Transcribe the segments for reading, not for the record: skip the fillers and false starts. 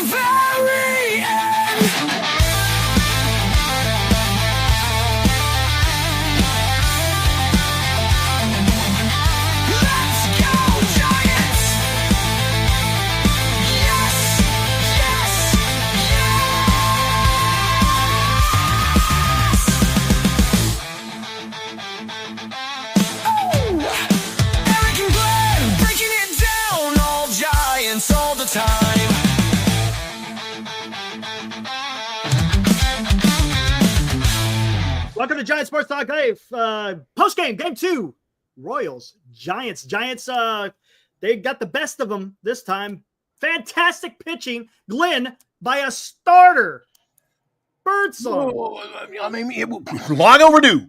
very end. Let's go, Giants! Yes! Yes! Yes! Oh! Eric and Glenn breaking it down, all Giants all the time. Welcome to Giants Sports Talk Live. Postgame, game 2. Royals, Giants. Giants, they got the best of them this time. Fantastic pitching. Glenn by a starter. Birdsong. I mean, long overdue.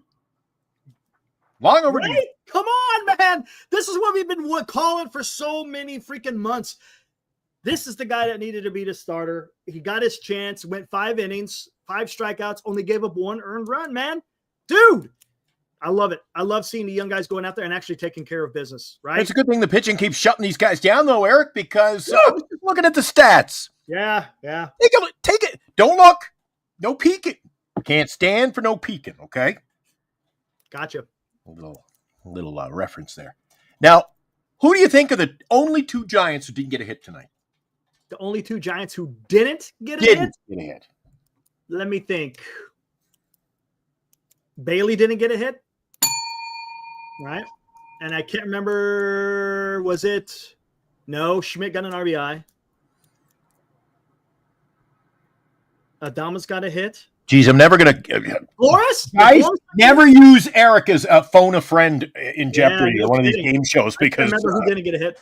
Long overdue. Right? Come on, man. This is what we've been calling for so many freaking months. This is the guy that needed to be the starter. He got his chance, went 5 innings, 5 strikeouts, only gave up 1 earned run, man. Dude, I love it. I love seeing the young guys going out there and actually taking care of business, right? It's a good thing the pitching keeps shutting these guys down, though, Eric, because I was just looking at the stats. Yeah. Take it. Don't look. No peeking. Can't stand for no peeking, okay? Gotcha. A little reference there. Now, who do you think are the only 2 Giants who didn't get a hit tonight? The only 2 Giants who didn't get a hit? Let me think. Bailey didn't get a hit, right? And I can't remember, was it? No, Schmidt got an RBI. Adamas got a hit. Geez, I'm never going to... Flores? Guys, never use Eric as a phone a friend in Jeopardy or one of these game shows because... I remember who didn't get a hit.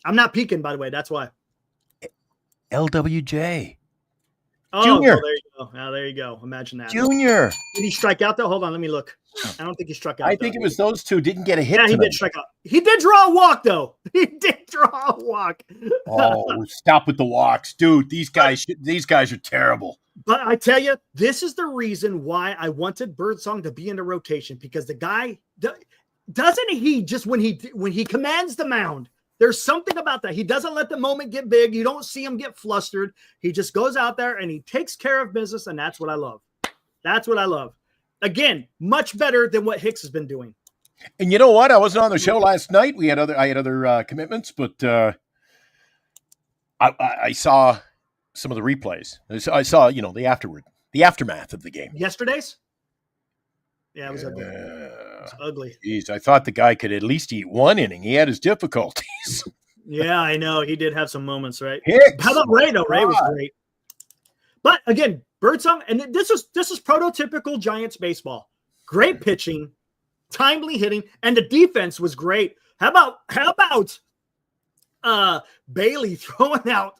I'm not peeking, by the way. That's why. LWJ. Oh, Junior. Well, there you go. Now, there you go. Imagine that. Junior. Did he strike out, though? Hold on. Let me look. I don't think he struck out. I think it was those 2 didn't get a hit. Yeah, he did strike out. He did draw a walk, though. He did draw a walk. Oh, stop with the walks. Dude, these guys are terrible. But I tell you, this is the reason why I wanted Birdsong to be in the rotation, because the guy doesn't he just when he commands the mound, there's something about that. He doesn't let the moment get big. You don't see him get flustered. He just goes out there and he takes care of business, and that's what I love. That's what I love. Again, much better than what Hicks has been doing. And you know what? I wasn't on the show last night. I had other commitments, but I saw some of the replays. I saw the aftermath of the game. Yesterday's? Yeah, it was ugly. It was ugly. Geez, I thought the guy could at least eat 1 inning. He had his difficulties. Yeah, I know. He did have some moments, right? Hicks. How about Ray, though? Ray was great. But again, Birdsong, and this is prototypical Giants baseball. Great pitching, timely hitting, and the defense was great. How about Bailey throwing out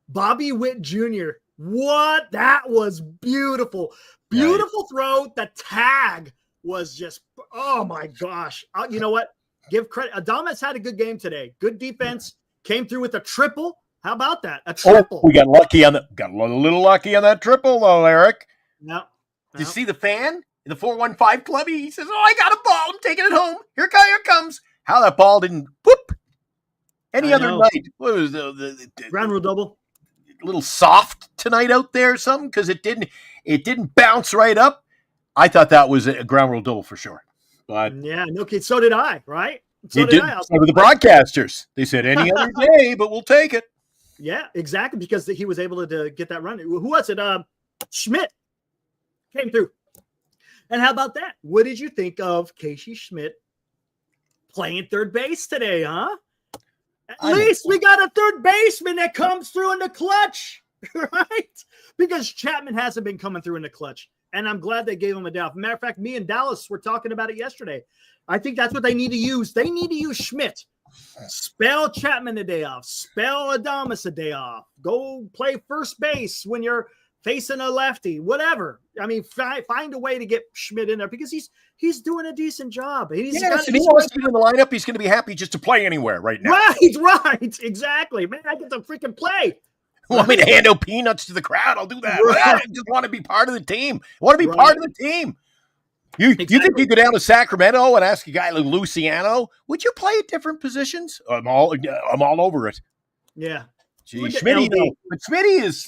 Bobby Witt Jr.? What? That was beautiful. Beautiful throw. The tag was just, oh my gosh. You know what? Give credit. Adamas had a good game today. Good defense. Came through with a triple. How about that? A triple. Oh, we got lucky on got a little lucky on that triple, though, Eric. No. Did you see the fan in the 415 club? He says, "Oh, I got a ball. I'm taking it home. Here it comes." How that ball didn't whoop any other night? What was the ground rule double? A little soft tonight out there or something, because it didn't bounce right up. I thought that was a ground rule double for sure. But yeah, no kid. So did I. Right? So did the broadcasters. They said any other day, but we'll take it. Yeah, exactly, because he was able to get that run. Who was it? Schmidt came through. And how about that? What did you think of Casey Schmidt playing third base today, huh? At least we got a third baseman that comes through in the clutch, right? Because Chapman hasn't been coming through in the clutch, and I'm glad they gave him a day off. Matter of fact, me and Dallas were talking about it yesterday. I think that's what they need to use. They need to use Schmidt. Spell Chapman a day off. Spell Adamas a day off. Go play first base when you're facing a lefty, whatever. I mean, find a way to get Schmidt in there, because he's doing a decent job. If he wants to be in the lineup, he's going to be happy just to play anywhere right now. Right, exactly. Man, I get to freaking play. Want me to hand out peanuts to the crowd? I'll do that. Right. I just want to be part of the team. I want to be part of the team. You think you go down to Sacramento and ask a guy like Luciano, would you play at different positions? I'm all over it. Yeah. Gee, Look at Schmitty, LB. though. But Schmitty is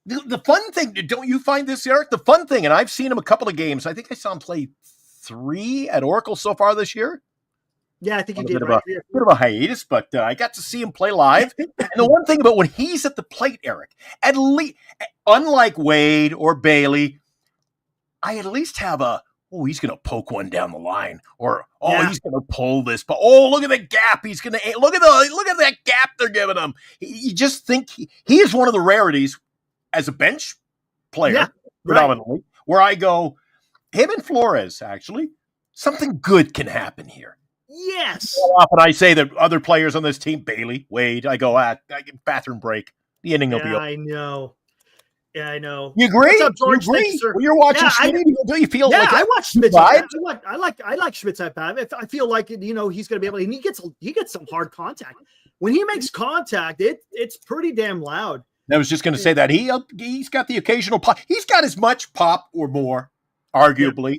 the fun thing. Don't you find this, Eric? The fun thing, and I've seen him a couple of games. I think I saw him play 3 at Oracle so far this year. Yeah, I think you A did bit right. of a hiatus, but I got to see him play live. And the one thing about when he's at the plate, Eric, at least, unlike Wade or Bailey, I at least have he's going to poke one down the line, or he's going to pull this, but look at the gap he's going to look at that gap they're giving him. You just think he is one of the rarities as a bench player, predominantly, where I go, him and Flores, actually, something good can happen here. Yes. So often I say that other players on this team, Bailey, Wade, I go, bathroom break. The inning will be over. I know. Yeah, I know. You agree? What's up, George? You agree? Thank you, sir. When you're watching Schmitty, do you feel like I watch Schmitz. vibe? I like Schmitz at bat. I feel like he's going to be able to. And he gets some hard contact. When he makes contact, it's pretty damn loud. I was just going to say that he's got the occasional pop. He's got as much pop or more, arguably. Yeah.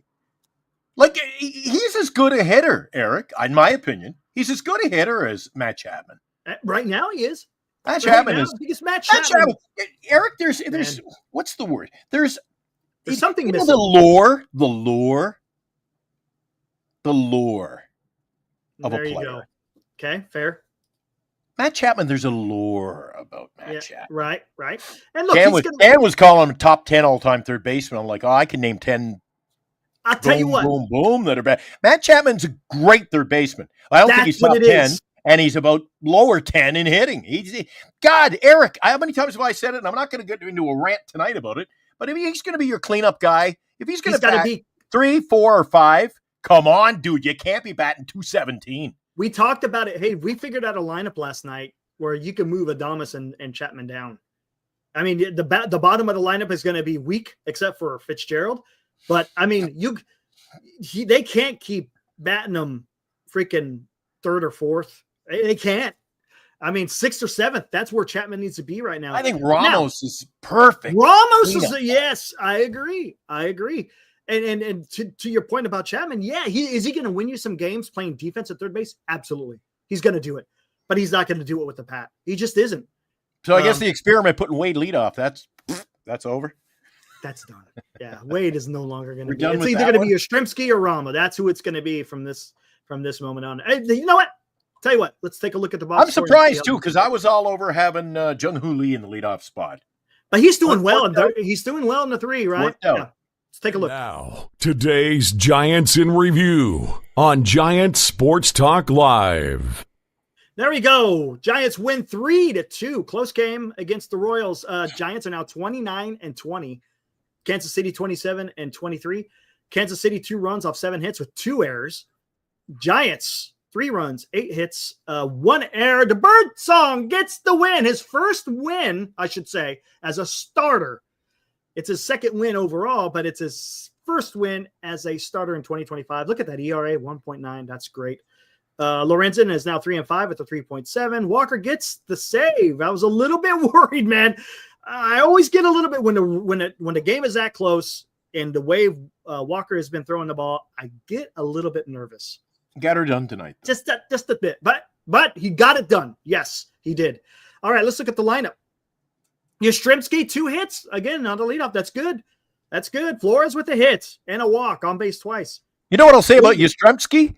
Like, he's as good a hitter, Eric, in my opinion. He's as good a hitter as Matt Chapman. Right now, he is. Matt Chapman is. Because Matt Chapman. Eric, there's what's the word? There's something missing. The lure of there a player. You go. Okay, fair. Matt Chapman, there's a lure about Matt Chapman. Right. And look, Dan was calling him top 10 all-time third baseman. I'm like, I can name 10. I'll tell you what. Boom, that are bad. Matt Chapman's a great third baseman. I don't think he's top 10, and he's about lower 10 in hitting. God, Eric, how many times have I said it? And I'm not going to get into a rant tonight about it, but if he's going to be your cleanup guy, if he's going to bat 3, 4, or 5, come on, dude. You can't be batting 217. We talked about it. Hey, we figured out a lineup last night where you can move Adames and Chapman down. I mean, the bottom of the lineup is going to be weak except for Fitzgerald. But I mean, they can't keep batting them freaking 3rd or 4th. They can't. I mean, 6th or 7th. That's where Chapman needs to be right now. I think Ramos is perfect. Ramos is yes. I agree. And to your point about Chapman, is he going to win you some games playing defense at third base? Absolutely, he's going to do it. But he's not going to do it with the pat. He just isn't. So I guess the experiment putting Wade leadoff, that's over. That's done. Yeah, Wade is no longer going to be. It's either going to be Yastrzemski or Rama. That's who it's going to be from this moment on. Hey, you know what? Tell you what. Let's take a look at the box. I'm surprised too because I was all over having Jung-Hoo Lee in the leadoff spot. But he's doing well. He's doing well in the 3, right? Yeah. Let's take a look. Now, today's Giants in Review on Giants Sports Talk Live. There we go. Giants win 3-2. Close game against the Royals. Giants are now 29-20. Kansas City 27-23. Kansas City 2 runs off 7 hits with 2 errors. Giants 3 runs, 8 hits, 1 error. The Birdsong gets the win. His first win, I should say, as a starter. It's his second win overall, but it's his first win as a starter in 2025. Look at that ERA, 1.9. That's great. Lorenzen is now 3-5 with a 3.7. Walker gets the save. I was a little bit worried, man. I always get a little bit when the game is that close and the way Walker has been throwing the ball, I get a little bit nervous. Got her done tonight. Just a bit, but he got it done. Yes, he did. All right, let's look at the lineup. Yastrzemski 2 hits again on the leadoff. That's good. Flores with a hit and a walk on base twice. You know what I'll say about Yastrzemski?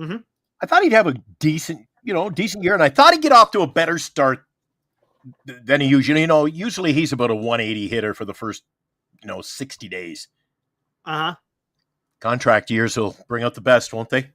Mm-hmm. I thought he'd have a decent year, and I thought he'd get off to a better start than he usually. Usually he's about a 180 hitter for the first 60 days. Contract years will bring out the best, won't they?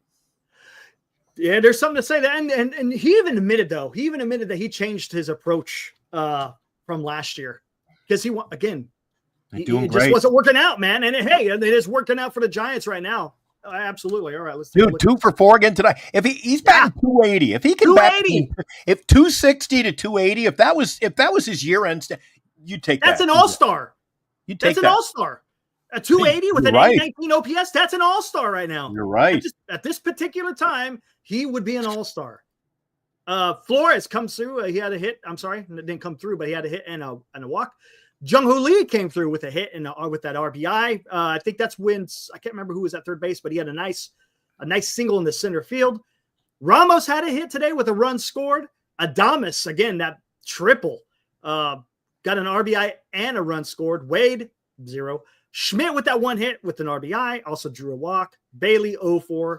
Yeah, there's something to say that, and he even admitted that he changed his approach from last year because he just wasn't working out, man. And hey, it is working out for the Giants right now. Absolutely. All right, let's do 2 for 4 again tonight. If he's batting 280, if he can bat 260 to 280, if that was his year end, you'd take that. That's an all-star. That's an all-star. A 280 with an 819 OPS, that's an all-star right now. You're right. At this particular time, he would be an all-star. Flores comes through. He had a hit. I'm sorry, it didn't come through, but he had a hit and a walk. Jung-Hoo Lee came through with a hit and with that RBI. I think that's when I can't remember who was at third base, but he had a nice single in the center field. Ramos had a hit today with a run scored. Adames, again, that triple. Got an RBI and a run scored. Wade, 0. Schmidt with that one hit with an RBI, also drew a walk. Bailey, 0-4.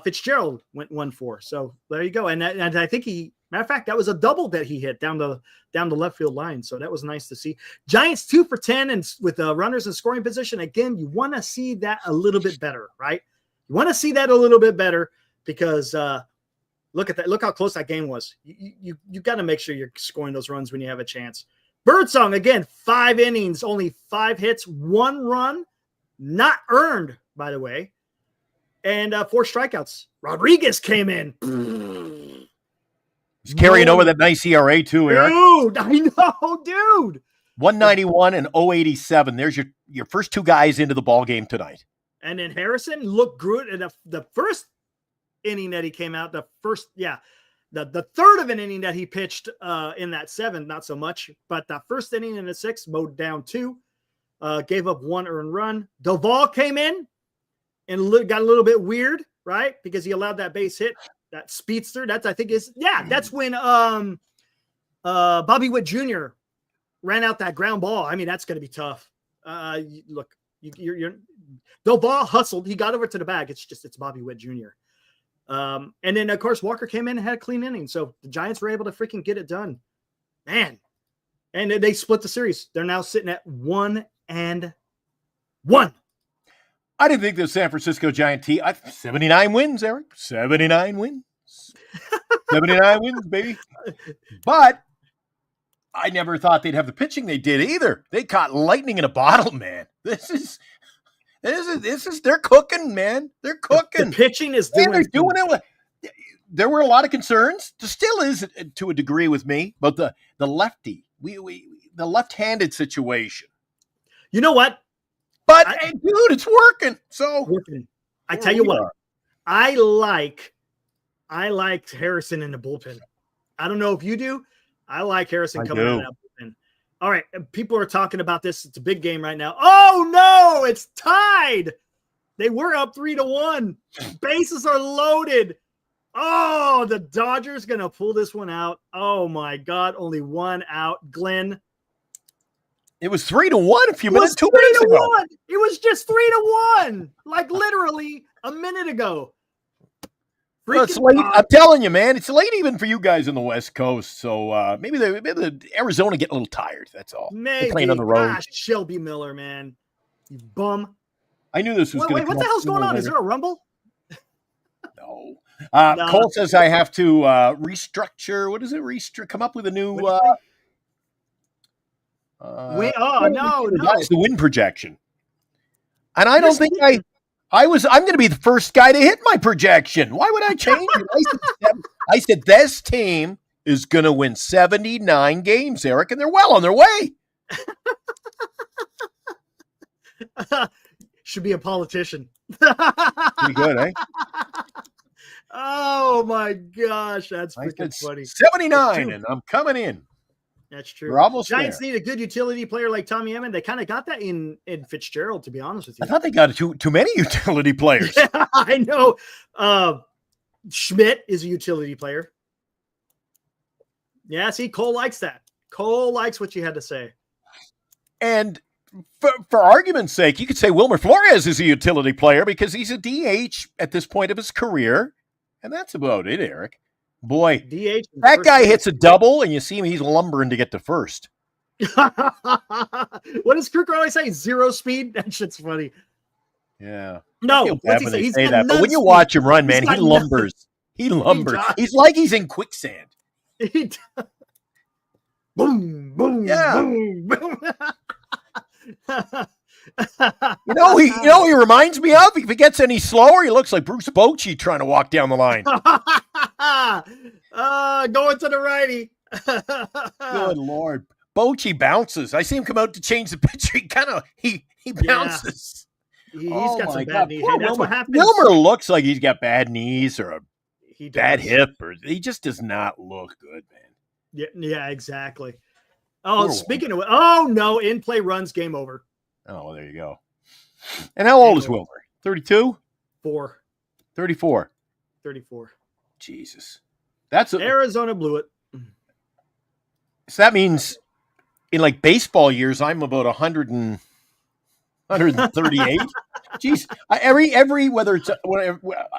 Fitzgerald went 1-4. So there you go. And I think matter of fact, that was a double that he hit down the left field line. So that was nice to see. Giants 2 for 10 and with runners in scoring position. Again, you want to see that a little bit better, right? You want to see that a little bit better because look at that. Look how close that game was. You got to make sure you're scoring those runs when you have a chance. Birdsong, again, 5 innings, only 5 hits, 1 run, not earned, by the way, and 4 strikeouts. Rodriguez came in. He's carrying over that nice ERA too, Eric. Dude, I know, dude. 191 and 087. There's your first 2 guys into the ball game tonight. And then Harrison looked good in the first inning that he came out. The third of an inning that he pitched in that 7, not so much. But the first inning in the 6th, mowed down 2, gave up 1 earned run. Doval came in and got a little bit weird, right? Because he allowed that base hit, that speedster. That's when Bobby Witt Jr. ran out that ground ball. I mean, that's going to be tough. Look, you're Doval hustled. He got over to the bag. It's Bobby Witt Jr. And then, of course, Walker came in and had a clean inning. So the Giants were able to freaking get it done. Man. And they split the series. They're now sitting at 1-1. I didn't think the San Francisco Giant team, 79 wins, Eric. 79 wins. 79 wins, baby. But I never thought they'd have the pitching they did either. They caught lightning in a bottle, man. This is they're cooking, man. They're cooking. The pitching is doing it. There were a lot of concerns. There still is to a degree with me, but the lefty, the left-handed situation. You know what? But hey, dude, it's working. So I tell you what, I like Harrison in the bullpen. I don't know if you do. I like Harrison coming out of that bullpen. All right, people are talking about this. It's a big game right now. Oh no, it's tied. They were up 3-1. Bases are loaded. Oh, the Dodgers gonna pull this one out. Oh my God, only 1 out. Glenn. It was 3-1 a few minutes, 2 minutes ago. It was just 3-1, like literally a minute ago. Well, it's late. I'm telling you, man, it's late even for you guys on the West Coast. So maybe the Arizona get a little tired. That's all. Maybe. They're playing on the road. Gosh, Shelby Miller, man, you bum. I knew this was going to. What the hell's going on? Is there a rumble? No. Cole says I have to restructure. What is it? Come up with a new. No. That's the win projection. And I don't think I'm going to be the first guy to hit my projection. Why would I change it? I said this team is going to win 79 games, Eric, and they're well on their way. Should be a politician. Pretty good, eh? Oh my gosh, that's freaking funny. 79, and I'm coming in. That's true. We're almost Giants there. need a good utility player like Tommy Edman. They kind of got that in Fitzgerald, to be honest with you. I thought they got too many utility players. I know. Schmidt is a utility player. Yeah, see, Cole likes that. Cole likes what you had to say. And for argument's sake, you could say Wilmer Flores is a utility player because he's a DH at this point of his career. And that's about it, Eric. Boy, DH that guy hits a double, and you see him, he's lumbering to get to first. What does Kruger always say? 0 speed? That shit's funny. Yeah. No, what's he say? He's that. But when you watch him run, man, he lumbers. He lumbers. He's like he's in quicksand. Boom, boom, yeah. boom, boom. You know he reminds me of? If he gets any slower, he looks like Bruce Bochy trying to walk down the line. Going to the righty. Good Lord. Bochy bounces. I see him come out to change the pitcher. He bounces. Yeah. He's got some bad knees. That's what happens. Wilmer looks like he's got bad knees or a bad hip, or he just does not look good, man. Yeah, exactly. Oh, speaking of, oh no, in play runs, game over. Oh, there you go. And how old is Wilmer? 32? 4. 34. 34. Jesus. Arizona blew it. So that means in like baseball years, I'm about 138. Jeez, every whether it's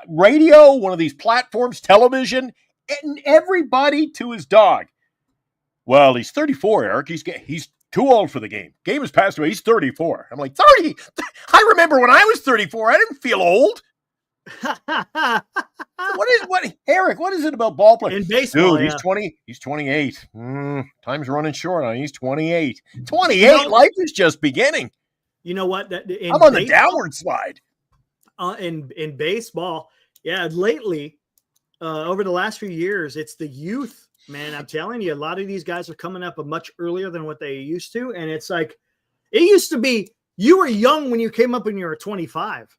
radio, one of these platforms, television, and everybody to his dog. Well, he's 34, Eric. He's too old for the game. Game has passed away. He's 34. I'm like, 30? I remember when I was 34. I didn't feel old. Eric, what is it about ball play? In baseball, dude, he's 28. Time's running short on him. He's 28. 28, life is just beginning. You know what? I'm on the downward slide. In baseball, lately, over the last few years, it's the youth, man. I'm telling you, a lot of these guys are coming up much earlier than what they used to. And it's like, it used to be you were young when you came up and you were 25.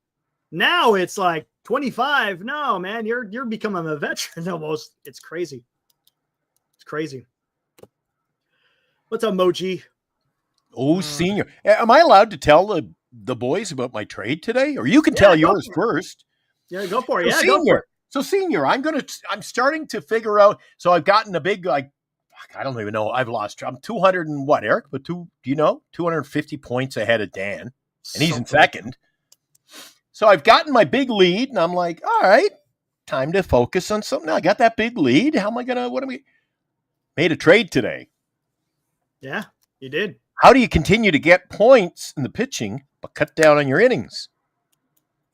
Now it's like 25. No, man, you're becoming a veteran almost. It's crazy. It's crazy. What's up, Moji? Oh, senior. Am I allowed to tell the boys about my trade today? Or you can tell yours first. Yeah, go for it. So senior. So senior, I'm starting to figure out. So I've gotten a big, I don't even know. I've lost. I'm 200 and what, Eric? But 250 points ahead of Dan. And he's in second. So I've gotten my big lead, and I'm like, all right, time to focus on something. I got that big lead. Made a trade today. Yeah, you did. How do you continue to get points in the pitching, but cut down on your innings?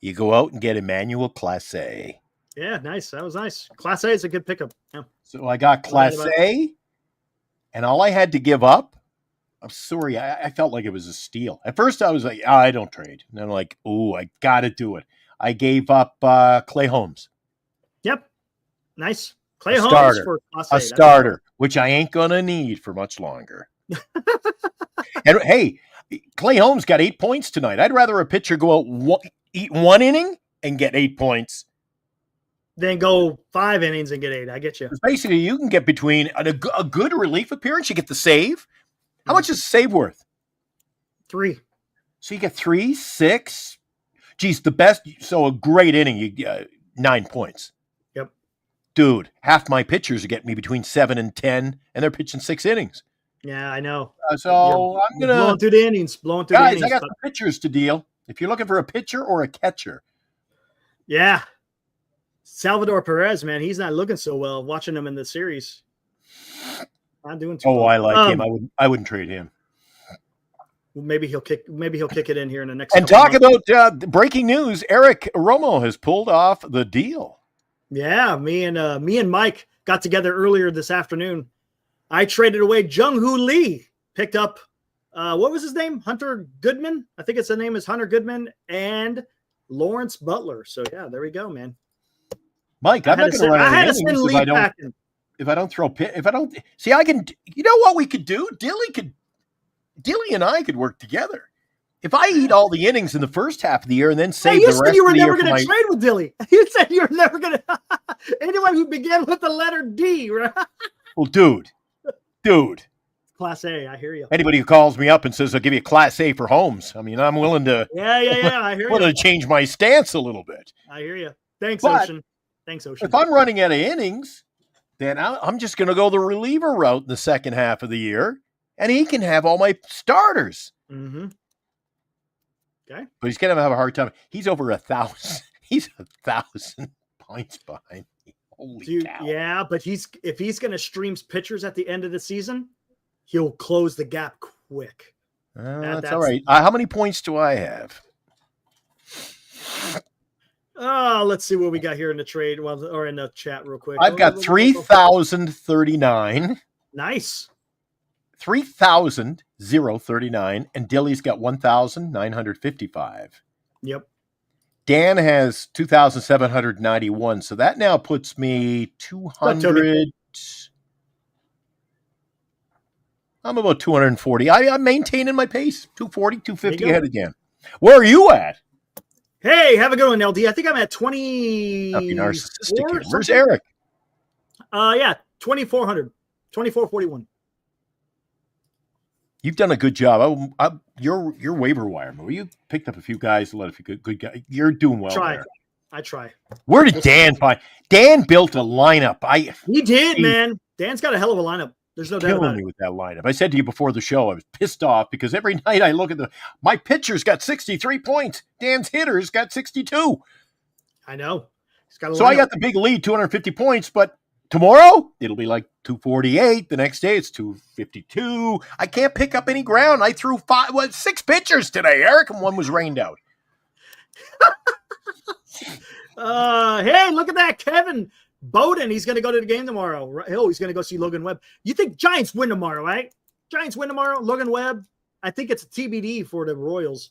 You go out and get Emmanuel Class A. Yeah, nice. That was nice. Class A is a good pickup. Yeah. So I got Class A, and all I had to give up, I'm sorry, I felt like it was a steal. At first I was like, I don't trade. And then I'm like, I got to do it. I gave up Clay Holmes. Yep. Nice. Clay Holmes for Class A. A starter, which I ain't going to need for much longer. And hey, Clay Holmes got 8 points tonight. I'd rather a pitcher go out eat one inning and get 8 points than go 5 innings and get 8. I get you. Basically, you can get between a good relief appearance. You get the save. How much is the save worth? 3. So you get 3, 6. Geez, the best. So a great inning, you get 9 points. Yep. Dude, half my pitchers are getting me between 7 and 10, and they're pitching 6 innings. Yeah, I know. So I'm going to. Blowing through the innings. Guys, I got some pitchers to deal. If you're looking for a pitcher or a catcher. Yeah. Salvador Perez, man, he's not looking so well. Watching him in the series. Not doing too well. I like him. I wouldn't trade him. Maybe he'll kick it in here in the next. And talk about breaking news. Eric Romo has pulled off the deal. Yeah, me and Mike got together earlier this afternoon. I traded away Jung-Hoo Lee, picked up what was his name? Hunter Goodman. I think the name is Hunter Goodman and Lawrence Butler. So yeah, there we go, man. Mike, I'm not going to run out of innings if I don't throw pit. If I don't see, I can. You know what we could do? Dilly and I could work together. If I eat all the innings in the first half of the year and then save the rest of the year, you were never going to trade with Dilly. You said you were never going to. Anyone who began with the letter D, right? Well, dude. Class A, I hear you. Anybody who calls me up and says I'll give you a Class A for Holmes, I mean, I'm willing to. Yeah, I hear you. Willing to change my stance a little bit. I hear you. Thanks, Ocean. If I'm running out of innings, then I'm just going to go the reliever route in the second half of the year, and he can have all my starters. Mm-hmm. Okay. But he's going to have a hard time. He's over 1,000. He's 1,000 points behind me. Holy cow. Yeah, but if he's going to stream pitchers at the end of the season, he'll close the gap quick. That's all right. How many points do I have? Let's see what we got here in the trade or in the chat real quick. I've got 3,039. Nice. 3,039, and Dilly's got 1,955. Yep. Dan has 2,791, so that now puts me 200. I'm about 240. I'm maintaining my pace. 240, 250 ahead again. Where are you at? Hey, have a good one, LD. I think I'm at 20. Don't be narcissistic here. Where's Eric? 2,400. 2,441. You've done a good job. Your waiver wire move. You picked up a few guys, a few good guys. You're doing well there. I try. Where did Dan find? Dan built a lineup. He did, He- man. Dan's got a hell of a lineup. There's no doubt about killing me with that lineup. I said to you before the show, I was pissed off because every night I look at my pitcher's got 63 points. Dan's hitter's got 62. I know. He's got a So I lineup. got the big lead, 250 points, but tomorrow it'll be like 248. The next day it's 252. I can't pick up any ground. I threw 6 pitchers today, Eric, and one was rained out. Hey, look at that, Kevin Bowden. He's going to go to the game tomorrow. Oh, he's going to go see Logan Webb. You think Giants win tomorrow, right? Giants win tomorrow. Logan Webb. I think it's a TBD for the Royals.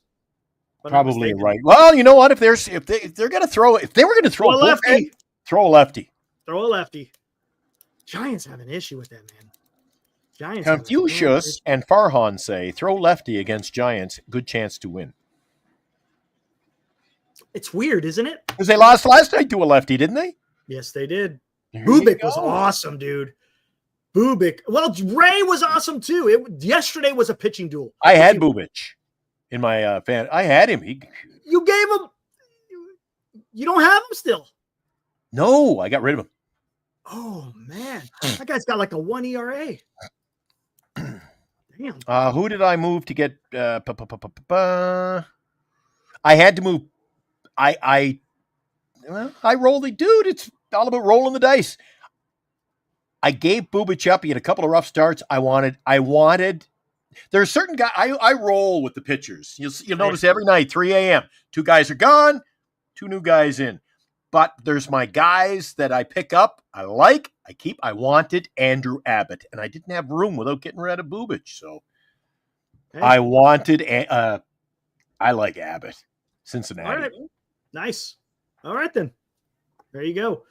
But I'm Probably mistaken. right. Well, you know what? If they're going to throw, if they were going to throw Throw a lefty. bullpen, throw a lefty. Throw a lefty. Giants have an issue with that, man. Giants. have a real Confucius issue. and Farhan say throw lefty against Giants, good chance to win. It's weird, isn't it? Because they lost last night to a lefty, didn't they? Yes, they did. There you Bubik was go. awesome, dude. Bubik. Well, Ray was awesome too. Yesterday was a pitching duel. I had Bubic in my fan. I had him. You gave him. You don't have him still. No, I got rid of him. Oh man, that guy's got like a 1 ERA. Damn. Who did I move to get? I had to move. I rolled the dude. It's all about rolling the dice. I gave Bubic up. He had a couple of rough starts. I wanted. There's certain guy. I roll with the pitchers. You'll notice every night, 3 a.m. 2 guys are gone, 2 new guys in. But there's my guys that I pick up. I like. I keep. I wanted Andrew Abbott, and I didn't have room without getting rid of Bubic. So Hey. I wanted. I like Abbott, Cincinnati. All right. Nice. All right, then. There you go.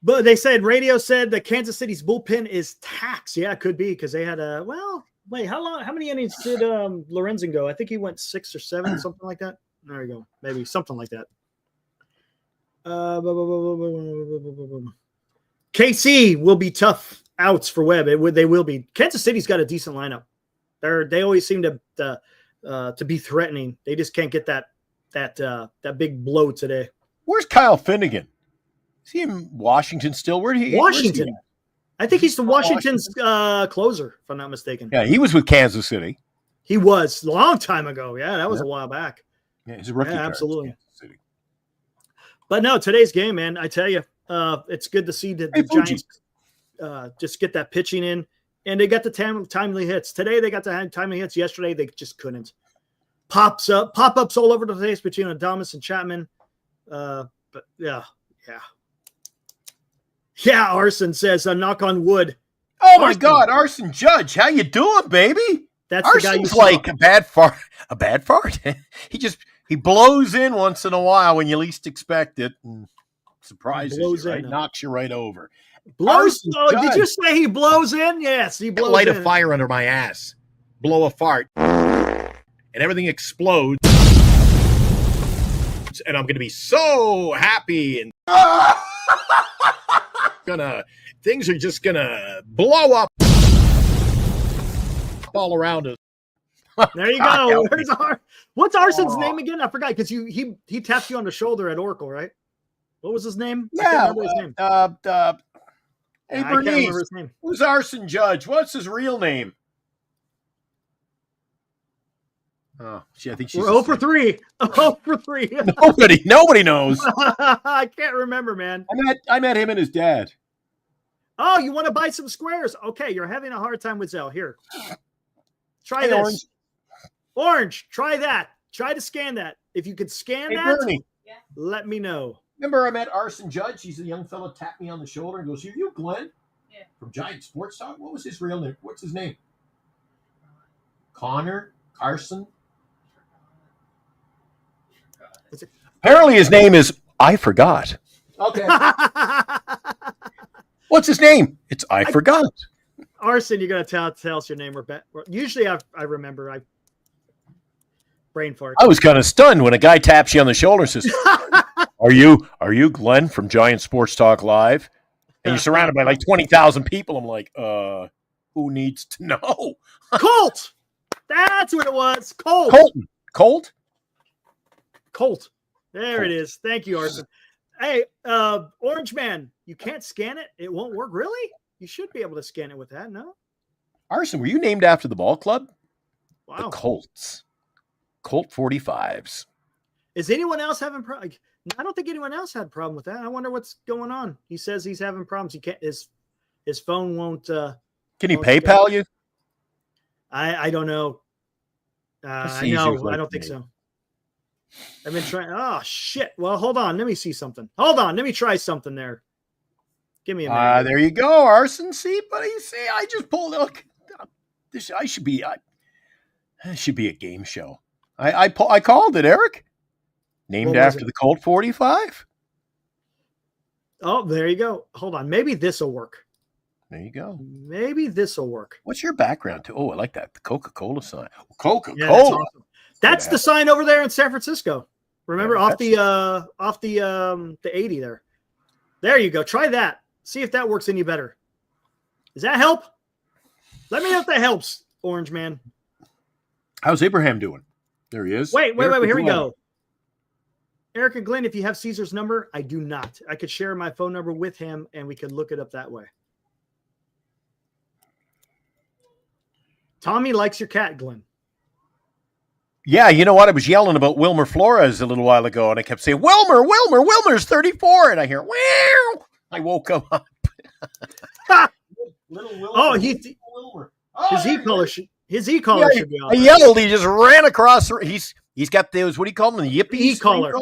But they said, radio said that Kansas City's bullpen is taxed. Yeah, it could be because they had a, well, wait, how many innings did Lorenzen go? I think he went 6 or 7, something like that. There you go. Maybe something like that. KC will be tough outs for Webb. They will be. Kansas City's got a decent lineup. They always seem to be threatening. They just can't get that big blow today. Where's Kyle Finnegan? Is he in Washington still? Where's he Washington. at? I think he's the Washington's closer, if I'm not mistaken. Yeah, he was with Kansas City. He was a long time ago. Yeah, that was a while back. Yeah, he's a rookie. Yeah, card, absolutely. Kansas City. But no, today's game, man, I tell you, it's good to see the Fuji. Giants just get that pitching in, and they got the timely hits. Today they got the timely hits. Yesterday they just couldn't. Pop-ups all over the place between Adames and Chapman. But yeah. Arson says, knock on wood. Oh my Arson. God, Arson Judge, how you doing, baby? That's the guy you Arson's saw. like a bad fart. A bad fart. He blows in once in a while when you least expect it, and surprises Blows you, right? in. Knocks you right over. Blows. Arson Oh, did Judge. you say he blows in? Yes, he blows Light in. a fire under my ass, blow a fart, and everything explodes. And I'm going to be so happy and things are just going to blow up all around us. There you God, go. help me. What's Arson's name again? I forgot because he tapped you on the shoulder at Oracle, right? What was his name? I can't Yeah. remember his name. Hey, I can't remember Bernice, his name. who's Arson Judge? What's his real name? Oh, I think she's We're 0 for 3. 0 for 3. Nobody knows. I can't remember, man. I met him and his dad. Oh, you want to buy some squares? Okay, you're having a hard time with Zelle. Here. Try Hey, this. Orange, try that. Try to scan that. If you could scan Hey, that, Bernie, let me know. remember I met Arson Judge? He's a young fellow, tapped me on the shoulder and goes, "Are you Glenn?" Yeah. From Giant Sports Talk? What was his real name? What's his name? Connor? Carson? Apparently his name is I Forgot. Okay. What's his name? It's I Forgot. Arson, you're gonna tell us your name. Usually I remember. I brain fart. I was kind of stunned when a guy taps you on the shoulder and says, Are you Glenn from Giant Sports Talk Live? And you're surrounded by like 20,000 people. I'm like, who needs to know? Colt. That's what it was. Colt. Colt? Colt. There it is. Thank you, Arson. Hey, Orange Man, you can't scan it? It won't work? Really? You should be able to scan it with that, no? Arson, were you named after the ball club? Wow. The Colts. Colt 45s. Is anyone else having problems? I don't think anyone else had a problem with that. I wonder what's going on. He says he's having problems. He can't. His phone won't. Can he PayPal you? I don't know. No, I don't think so. I've been trying. Oh shit! Well, hold on. Let me see something. Hold on. Let me try something there. Give me a minute. There you go, Arson. See, buddy. See, I just pulled. Look, this. This should be a game show. I called it, Eric. Named after the Colt 45. Oh, there you go. Hold on. Maybe this will work. There you go. Maybe this will work. What's your background to? Oh, I like that. The Coca-Cola sign. Coca-Cola. Yeah, that's awesome. That's the sign over there in San Francisco. Remember, off the 80 there. There you go. Try that. See if that works any better. Does that help? Let me know if that helps, Orange Man. How's Abraham doing? There he is. Wait. Here we go. Eric and Glenn, if you have Caesar's number, I do not. I could share my phone number with him, and we could look it up that way. Tommy likes your cat, Glenn. Yeah, you know what? I was yelling about Wilmer Flores a little while ago, and I kept saying, Wilmer's 34. And I hear, wow. I woke him up. Little Wilmer. Oh, Wilmer. His e-collar should be on. I yelled. He just ran across. He's got those, what do you call them? The yippies? E-collar.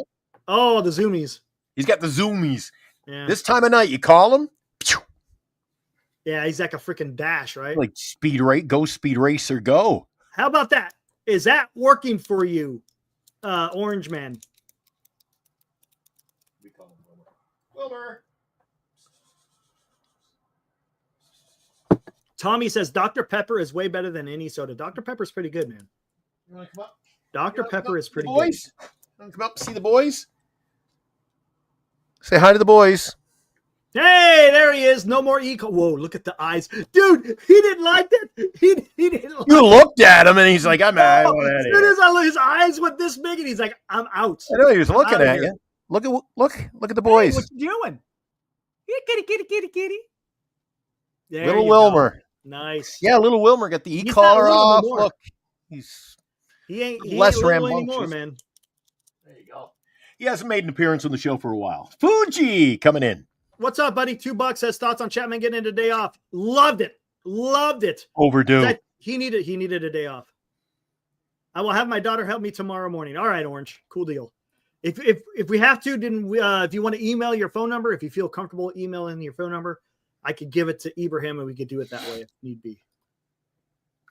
Oh, the zoomies. He's got the zoomies. Yeah. This time of night, you call him. Yeah, he's like a freaking dash, right? Like speed racer, go. How about that? Is that working for you, Orange Man? We call him Wilmer. Tommy says Dr. Pepper is way better than any soda. Dr. Pepper's pretty good, man. You want to come up? Dr. Pepper is pretty good. Boys? You want to come up and see the boys? Say hi to the boys. Hey, there he is. No more eco. Whoa, look at the eyes. Dude, he didn't like that. He didn't like You looked at him and he's like, I'm out. As soon as I look, his eyes went this big and he's like, I'm out. I know he was looking at you. Look at the boys. Hey, what you doing? Yeah, kitty. There Little you Wilmer. go. Nice. Yeah, little Wilmer got the e-collar off. Look, he ain't less little rambunctious anymore, man. There you go. He hasn't made an appearance on the show for a while. Fuji coming in. What's up, buddy? $2 says thoughts on Chapman getting a day off. Loved it. Overdue. He needed a day off. I will have my daughter help me tomorrow morning. All right, Orange. Cool deal. If we have to, then if you want to email your phone number, if you feel comfortable emailing your phone number, I could give it to Ibrahim and we could do it that way if need be.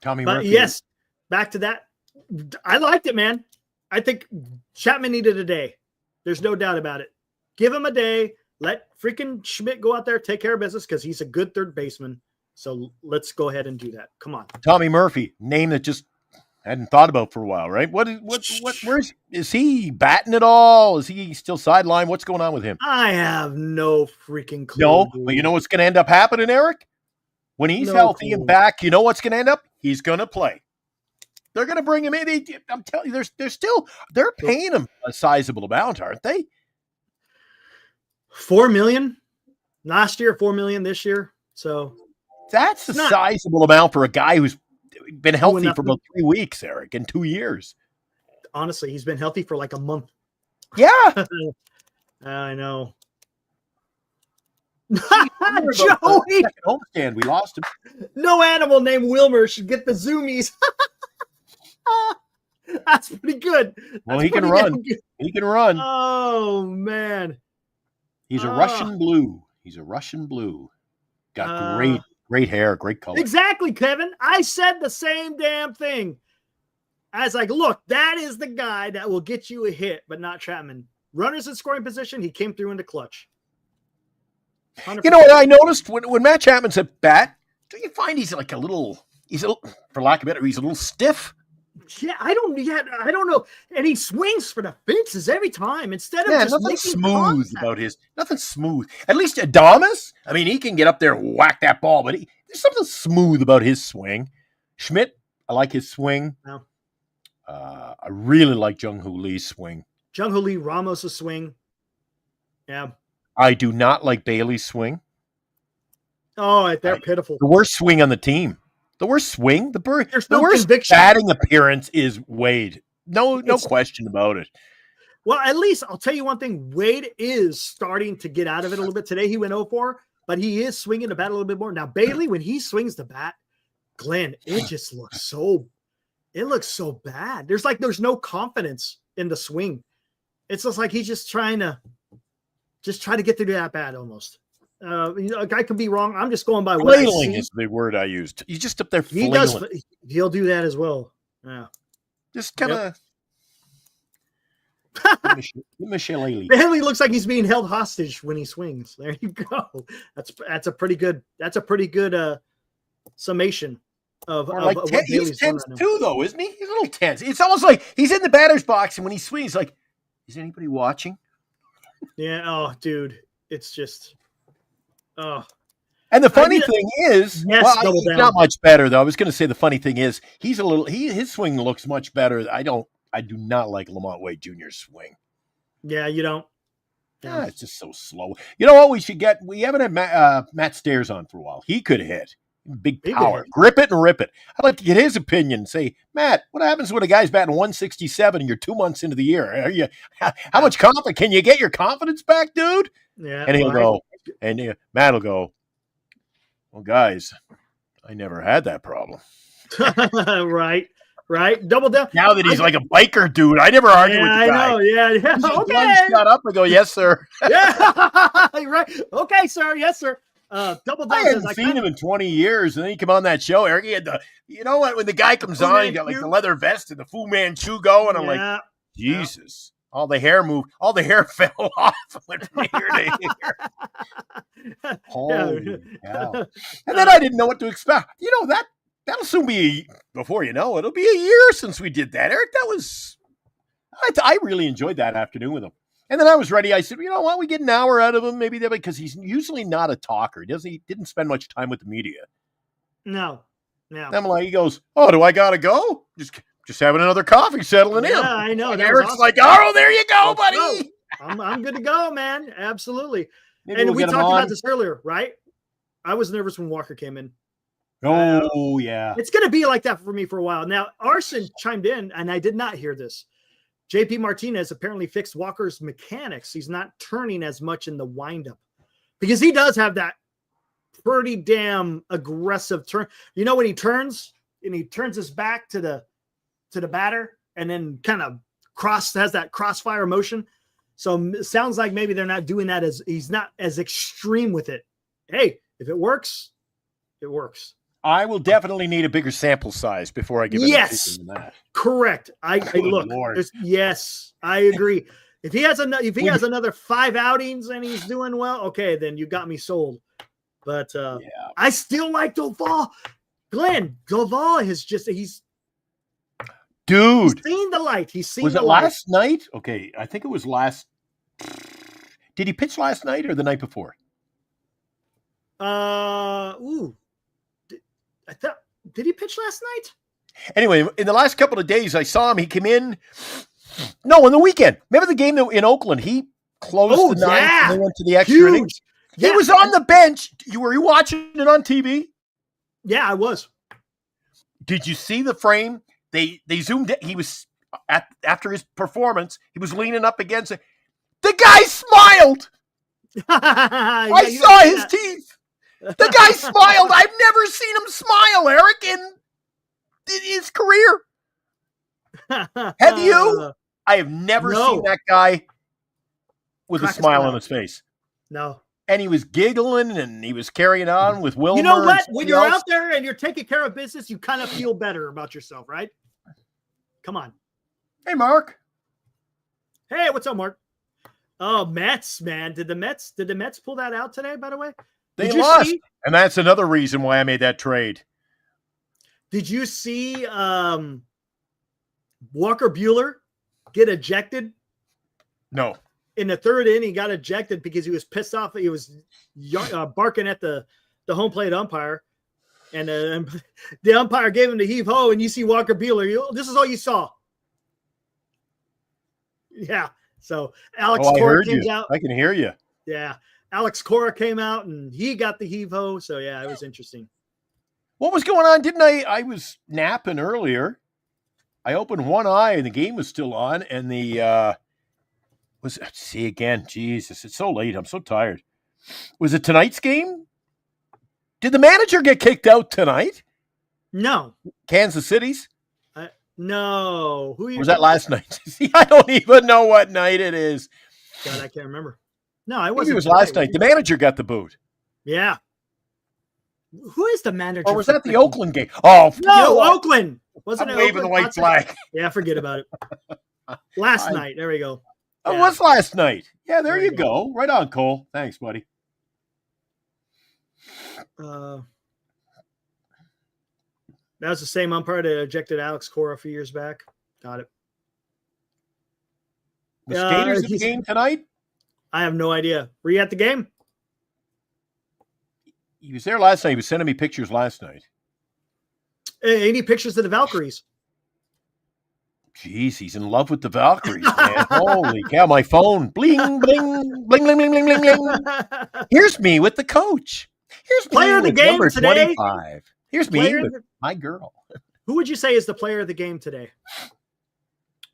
Tommy But Murphy. yes, back to that. I liked it, man. I think Chapman needed a day. There's no doubt about it. Give him a day. Let freaking Schmidt go out there, take care of business because he's a good third baseman. So let's go ahead and do that. Come on. Tommy Murphy, name that just hadn't thought about for a while, right? Is he batting at all? Is he still sidelined? What's going on with him? I have no freaking clue. No, dude. but you know what's going to end up happening, Eric? When he's healthy and back, you know what's going to end up? He's going to play. They're going to bring him in. I'm telling you, they're paying him a sizable amount, aren't they? $4 million last year, $4 million this year. So that's a sizable amount for a guy who's been healthy for about 3 weeks, Eric, in 2 years. Honestly, he's been healthy for like a month. Yeah. I know. Joey. Homestand, we lost him. No animal named Wilmer should get the zoomies. That's pretty good. Well, he can run. He can run. Oh, man. He's a Russian blue. Got great hair, great color. Exactly, Kevin. I said the same damn thing. I was like, look, that is the guy that will get you a hit, but not Chapman. Runners in scoring position, he came through into clutch. 100%. You know what I noticed? When Matt Chapman's at bat, do you find he's a little, for lack of better, he's a little stiff? Yeah, I don't know. And he swings for the fences every time instead of just nothing making smooth contact. about nothing smooth. At least Adames, I mean, he can get up there and whack that ball, but there's something smooth about his swing. Schmidt, I like his swing. No. I really like Jung Hoo Lee's swing. Jung-Hoo Lee, Ramos' swing. Yeah. I do not like Bailey's swing. Oh, they're pitiful. The worst swing on the team. The worst swing. There's The no worst conviction. batting appearance is Wade. No question about it. Well, at least I'll tell you one thing. Wade is starting to get out of it a little bit. Today he went 0-4, but he is swinging the bat a little bit more. Now, Bailey, when he swings the bat, Glenn, it just looks so bad. There's no confidence in the swing. It's just like he's just trying to get through that bat almost. A guy could be wrong. I'm just going by what I see. Flailing is the word I used. He's just up there He flailing. He'll do that as well. Yeah. Just kind of. Yep. Bailey looks like he's being held hostage when he swings. There you go. That's a pretty good summation of Like what he's Bailey's doing tense right now. too, though, isn't he? He's a little tense. It's almost like he's in the batter's box, and when he swings, like, is anybody watching? Yeah. Oh, dude, it's just. Oh. And the funny thing is, double he's down. not much better though. I was going to say the funny thing is, his swing looks much better. I do not like Lamont Wade Jr.'s swing. Yeah, you don't. Yeah, it's just so slow. You know what we should get? We haven't had Matt Stairs on for a while. He could hit. Big power. Grip it and rip it. I'd like to get his opinion and say, Matt, what happens when a guy's batting 167 and you're 2 months into the year? How much confidence? Can you get your confidence back, dude? Yeah. And he'll go, and Matt will go, well, guys, I never had that problem. Right. Double down. Now that he's like a biker dude, I never argue with the guy. I know. Yeah. Okay. Shut up and go, yes, sir. Yeah. Right. Okay, sir. Yes, sir. Double down. I hadn't seen him in 20 years, and then he came on that show, Eric. He had you know what? When the guy comes on, he got like the leather vest and the Fu Manchu going. I'm like, Jesus. All the hair fell off and went from here to here. Holy cow. And then I didn't know what to expect. You know, that'll soon be, before you know it, it'll be a year since we did that, Eric. I really enjoyed that afternoon with him. And then I was ready. I said, you know what? We get an hour out of him, maybe because he's usually not a talker. He didn't spend much time with the media. No. I'm like, he goes, oh, do I got to go? Just having another coffee, settling in. Yeah, I know. And Eric's awesome. Like, oh, there you go, buddy. I'm good to go, man. Absolutely. Maybe and we talked about this earlier, right? I was nervous when Walker came in. Oh, yeah. It's going to be like that for me for a while. Now, Arson chimed in, and I did not hear this. JP Martinez apparently fixed Walker's mechanics. He's not turning as much in the windup because he does have that pretty damn aggressive turn. You know, when he turns his back to the batter and then kind of has that crossfire motion. So it sounds like maybe they're not doing that he's not as extreme with it. Hey, if it works, it works. I will definitely need a bigger sample size before I give an opinion on that. Correct. I look. Yes, I agree. If he has another 5 outings and he's doing well, okay, then you got me sold. But I still like Doval. Glenn, Doval he's seen the light. Was it last night? Okay, I think it was last. Did he pitch last night or the night before? Did he pitch last night? Anyway, in the last couple of days, I saw him. He came in. No, on the weekend. Remember the game in Oakland? He closed the ninth and they went to the extra innings. Yeah. He was on the bench. Were you watching it on TV? Yeah, I was. Did you see the frame? They zoomed in. He was after his performance. He was leaning up against it. The guy smiled. I saw his teeth. The guy smiled. I've never seen him smile, Eric, in his career. Have you? I have never seen that guy with a smile on his face. No. And he was giggling and he was carrying on with Wilmer. You know what? When you're out there and you're taking care of business, you kind of feel better about yourself, right? Come on. Hey, Mark. Hey, what's up, Mark? Oh, Mets, man. Did the Mets pull that out today, by the way? They lost. And that's another reason why I made that trade. Did you see Walker Buehler get ejected? No. In the third inning, he got ejected because he was pissed off. He was barking at the home plate umpire. And the umpire gave him the heave-ho, and you see Walker Buehler. This is all you saw. Yeah. So Alex Oh, I Cora heard came you. out. I can hear you. Yeah. Alex Cora came out and he got the heave-ho. So, yeah, it was interesting. What was going on? Didn't I was napping earlier. I opened one eye and the game was still on, and see again. Jesus, it's so late. I'm so tired. Was it tonight's game? Did the manager get kicked out tonight? No. Kansas City's? No. Who Or was that last night? See, I don't even know what night it is. God, I can't remember. No, I Maybe wasn't. it was last night. The manager got the boot. Yeah. Who is the manager? Or was that the Oakland game? Oh, no, Oakland. Wasn't I'm it waving Oakland? the white flag. Yeah, forget about it. Last night. There we go. It Yeah. was last night. Yeah, there you you go. Right on, Cole. Thanks, buddy. That was the same umpire that ejected Alex Cora a few years back. Got it. The Skaters at the game tonight? I have no idea. Were you at the game? He was there last night. He was sending me pictures last night. Any pictures of the Valkyries? Jeez, he's in love with the Valkyries, man. Holy cow, my phone. Bling, bling, bling, bling, bling, bling, bling, bling. Here's me with the coach. Here's player of the game number today. 25. Here's me with my girl. Who would you say is the player of the game today?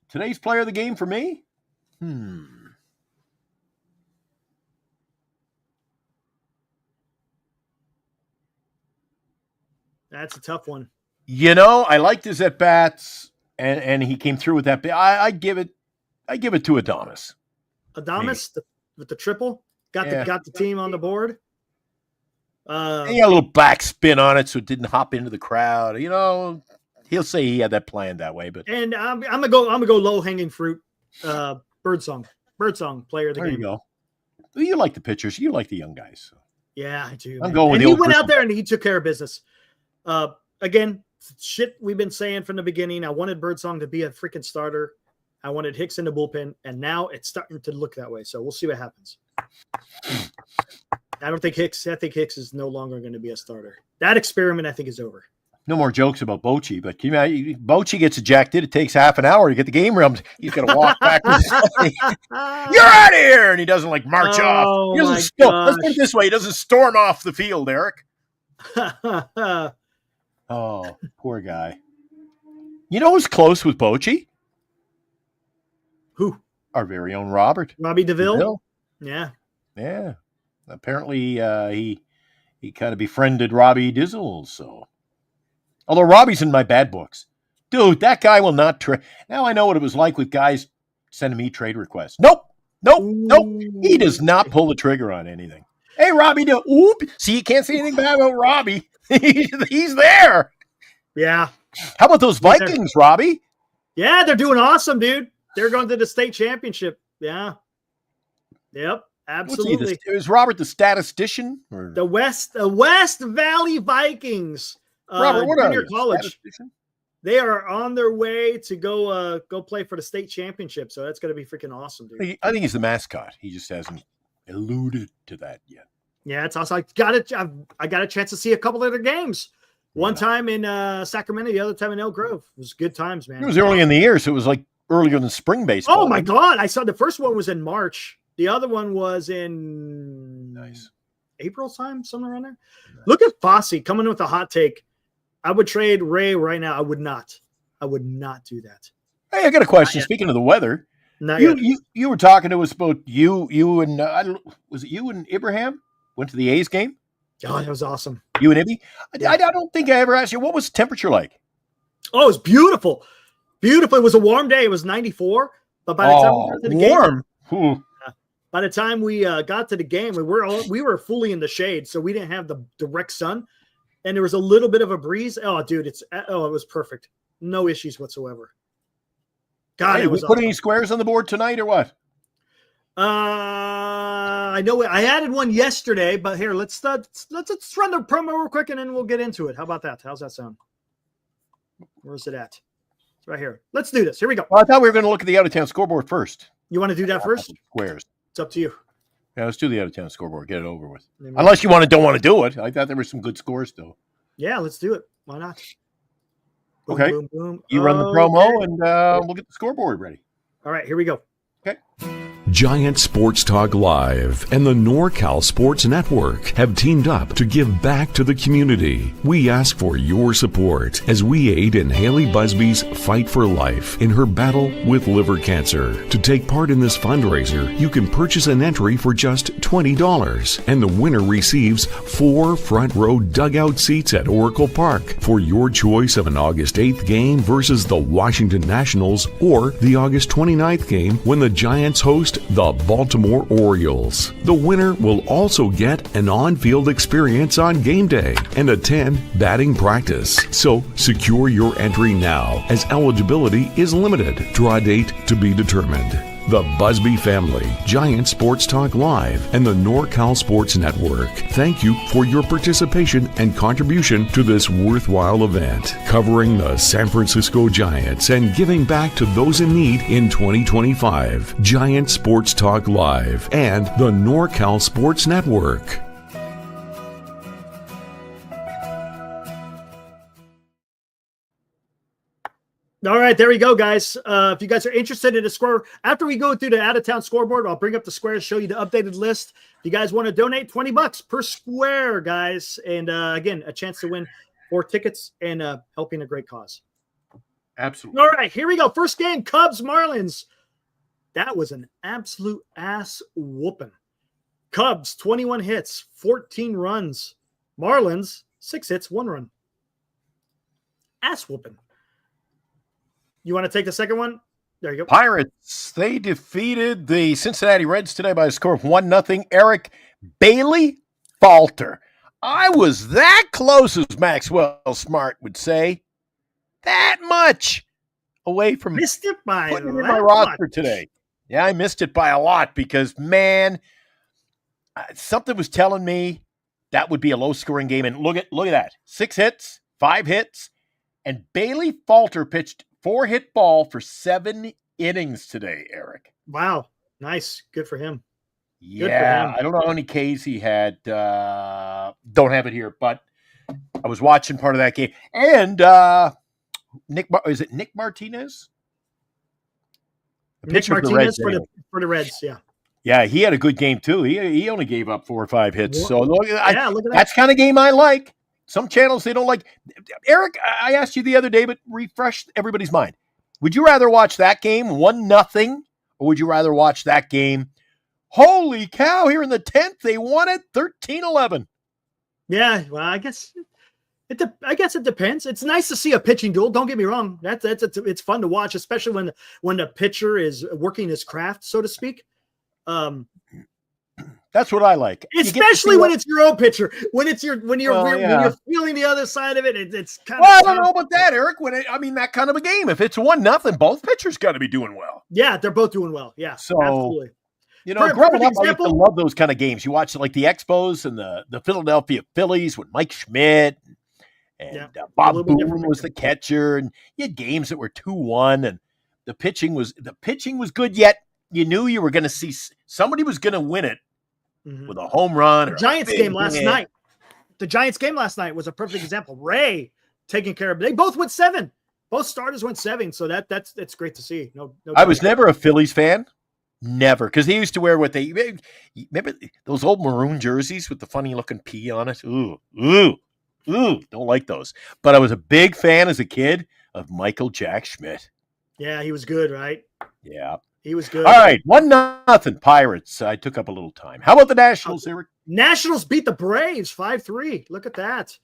Today's player of the game for me? That's a tough one. You know, I liked his at bats, and he came through with that. I give it to Adames. Adames with the triple got the team on the board. He had a little backspin on it, so it didn't hop into the crowd. You know, he'll say he had that planned that way. But and I'm gonna go low hanging fruit. Birdsong, player of the game. There you go. You like the pitchers. You like the young guys. So. Yeah, I do. I'm going with and the he old went out there and he took care of business. Again, shit we've been saying from the beginning. I wanted Birdsong to be a freaking starter. I wanted Hicks in the bullpen, and now it's starting to look that way. So we'll see what happens. I think Hicks is no longer going to be a starter. That experiment, I think, is over. No more jokes about Bochy, but Bochy gets ejected. It takes half an hour to get the game room. He's got to walk back. You're out of here, and he doesn't march off. He doesn't let's put it this way: he doesn't storm off the field, Eric. Oh, poor guy. You know who's close with Bochy? Who? Our very own Robbie DeVille. Yeah. Yeah. Apparently, he kind of befriended Robbie Dizzle. So, although Robbie's in my bad books, dude, that guy will not trade. Now I know what it was like with guys sending me trade requests. Nope. He does not pull the trigger on anything. Hey, Robbie, see, you can't say anything bad about Robbie. He's there. Yeah. How about those Vikings, Robbie? Yeah, they're doing awesome, dude. They're going to the state championship. Yeah. Yep. Absolutely. Is Robert the statistician? Or? The West Valley Vikings. Robert, what are you? College. They are on their way to go play for the state championship. So that's going to be freaking awesome, dude. I think he's the mascot. He just hasn't alluded to that yet. Yeah, it's awesome. I got a chance to see a couple of their games. One time in Sacramento, the other time in Elk Grove. It was good times, man. It was early in the year, so it was like earlier than spring baseball. Oh my God. I saw the first one was in March. The other one was in April time, somewhere around there. Nice. Look at Fosse coming with a hot take. I would trade Ray right now. I would not do that. Hey, I got a question. Speaking of the weather, you were talking to us about you and was it you and Ibrahim went to the A's game? Oh, that was awesome. You and Ibby? I don't think I ever asked you, what was the temperature like? Oh, it was beautiful. Beautiful. It was a warm day. It was 94. But by the time we got to the game, by the time we got to the game, we were fully in the shade, so we didn't have the direct sun, and there was a little bit of a breeze. Oh, dude, it was perfect. No issues whatsoever. God, it was. Put any squares on the board tonight or what? I know I added one yesterday, but here let's run the promo real quick and then we'll get into it. How about that? How's that sound? Where's it at? It's right here. Let's do this. Here we go. Well, I thought we were going to look at the out-of-town scoreboard first. You want to do that first? Squares. It's up to you. Yeah, let's do the out-of-town scoreboard. Get it over with. Unless you don't want to do it. I thought there were some good scores, though. Yeah, let's do it. Why not? Boom, okay. Boom, boom. You run the promo, and we'll get the scoreboard ready. All right, here we go. Giant Sports Talk Live and the NorCal Sports Network have teamed up to give back to the community. We ask for your support as we aid in Haley Busby's fight for life in her battle with liver cancer. To take part in this fundraiser, you can purchase an entry for just $20, and the winner receives 4 front row dugout seats at Oracle Park for your choice of an August 8th game versus the Washington Nationals or the August 29th game when the Giants host the Baltimore Orioles. The winner will also get an on-field experience on game day and attend batting practice. So secure your entry now as eligibility is limited. Draw date to be determined. The Busby family, Giant Sports Talk Live, and the NorCal Sports Network thank you for your participation and contribution to this worthwhile event, covering the San Francisco Giants and giving back to those in need in 2025. Giant Sports Talk Live and the NorCal Sports Network. All right, there we go, guys. If you guys are interested in a score, after we go through the out-of-town scoreboard, I'll bring up the squares, show you the updated list. If you guys want to donate, $20 per square, guys. And again, a chance to win 4 tickets and helping a great cause. Absolutely. All right, here we go. First game, Cubs, Marlins. That was an absolute ass whooping. Cubs, 21 hits, 14 runs. Marlins, 6 hits, 1 run. Ass whooping. You want to take the second one? There you go. Pirates, they defeated the Cincinnati Reds today by a score of 1-0. Eric Bailey Falter. I was that close, as Maxwell Smart would say. That much away from Missed it by putting it in my roster today. Yeah, I missed it by a lot because, man, something was telling me that would be a low-scoring game. And look at that. 6 hits, 5 hits, and Bailey Falter pitched 4-hit ball for 7 innings today, Eric. Wow. Nice. Good for him. Yeah, I don't know how many Ks he had. Don't have it here, but I was watching part of that game. And is it Nick Martinez? Nick Martinez for the Reds, yeah. Yeah, he had a good game too. He only gave up 4 or 5 hits. So look at that. That's the kind of game I like. Some channels they don't like. Eric, I asked you the other day, but refresh everybody's mind. Would you rather watch that game 1-0, or would you rather watch that game? Holy cow! Here in the 10th, they won it 13-11. Yeah, well, I guess it depends. It's nice to see a pitching duel. Don't get me wrong. It's fun to watch, especially when the pitcher is working his craft, so to speak. That's what I like. Especially when it's your own pitcher. When you're feeling the other side of it, it's kind of. Well, I don't know about that, Eric. That kind of a game. If it's 1-0, both pitchers got to be doing well. Yeah, they're both doing well. Yeah, so absolutely. Growing up, I used to love those kind of games. You watch like the Expos and the Philadelphia Phillies with Mike Schmidt and Bob Boone was the catcher, and you had games that were 2-1, and the pitching was good. Yet you knew you were going to see somebody was going to win it. Mm-hmm. With a home run. The Giants game last night. The Giants game last night was a perfect example. Ray taking care of. They both went 7. Both starters went 7. So that's great to see. No. I was never a Phillies fan. Never, because they used to wear remember those old maroon jerseys with the funny looking P on it. Ooh, don't like those. But I was a big fan as a kid of Michael Jack Schmidt. Yeah, he was good, right? Yeah. He was good. All right, 1-0 Pirates. I took up a little time. How about the Nationals, Eric? Nationals beat the Braves 5-3. Look at that.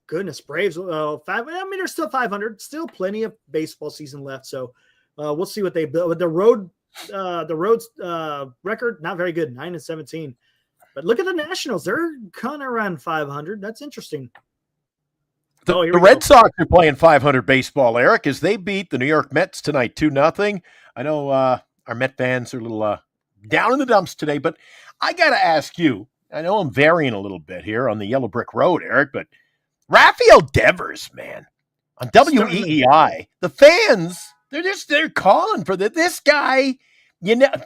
Goodness, Braves. 5. I mean, they're still 500. Still plenty of baseball season left. So we'll see what they build. With the road's record, not very good, 9-17. But look at the Nationals. They're kind of around 500. That's interesting. The Red Sox are playing 500 baseball, Eric, as they beat the New York Mets tonight 2-0. I know our Met fans are a little down in the dumps today, but I got to ask you, I know I'm varying a little bit here on the Yellow Brick Road, Eric, but Rafael Devers, man, on WEEI, the fans, they're calling for this guy.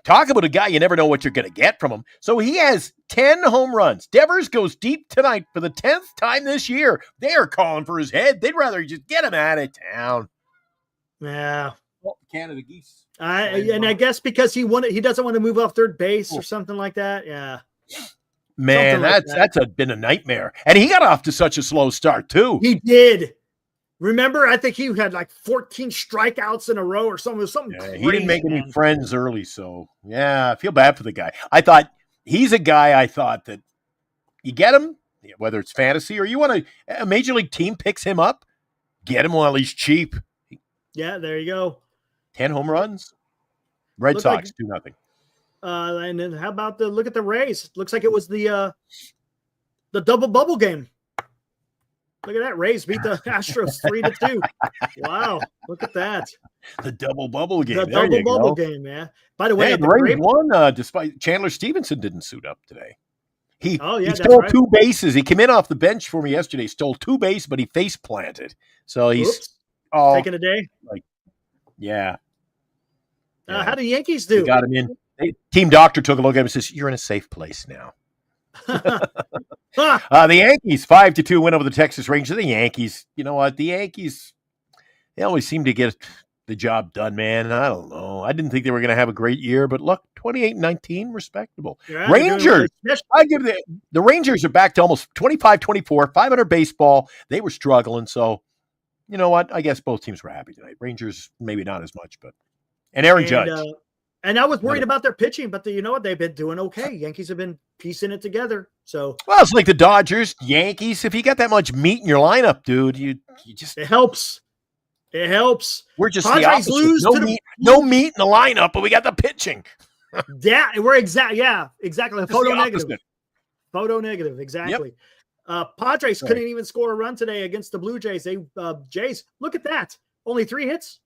Talk about a guy you never know what you're going to get from him. So he has 10 home runs. Devers goes deep tonight for the 10th time this year. They are calling for his head. They'd rather just get him out of town. Yeah. Canada Geese. And I guess because he doesn't want to move off third base or something like that. Yeah. Man, like that's been a nightmare. And he got off to such a slow start, too. He did. Remember, I think he had like 14 strikeouts in a row or something. It was something crazy, he didn't make any friends early, so I feel bad for the guy. I thought he's a guy that you get him, whether it's fantasy or you want a major league team picks him up, get him while he's cheap. Yeah, there you go. 10 home runs. Red Sox 2-0. And then how about look at the Rays? Looks like it was the double bubble game. Look at that. Rays beat the Astros 3-2. Wow. Look at that. The double bubble game. The double bubble game, man. By the way, the Rays won despite Chandler Stevenson didn't suit up today. He stole 2 bases. He came in off the bench for me yesterday, stole 2 bases, but he face planted. So he's taking a day. Yeah. How do Yankees do? They got him in. Team doctor took a look at him and says, "You're in a safe place now." The Yankees 5-2 win over the Texas Rangers. The Yankees, you know what? The Yankees, they always seem to get the job done, man. I don't know. I didn't think they were going to have a great year, but look, 28-19, respectable. Yeah, Rangers, I give the Rangers are back to almost 25-24, 500 baseball. They were struggling, so you know what? I guess both teams were happy tonight. Rangers, maybe not as much, but Aaron Judge. And I was worried about their pitching, but you know what? They've been doing okay. Yankees have been piecing it together. So it's like the Dodgers, Yankees. If you got that much meat in your lineup, dude, you just it helps. It helps. We're just the opposite. No meat in the lineup, but we got the pitching. Yeah, we're exactly. Photo negative. Photo negative. Exactly. Yep. Padres couldn't even score a run today against the Blue Jays. Jays. Look at that. Only 3 hits,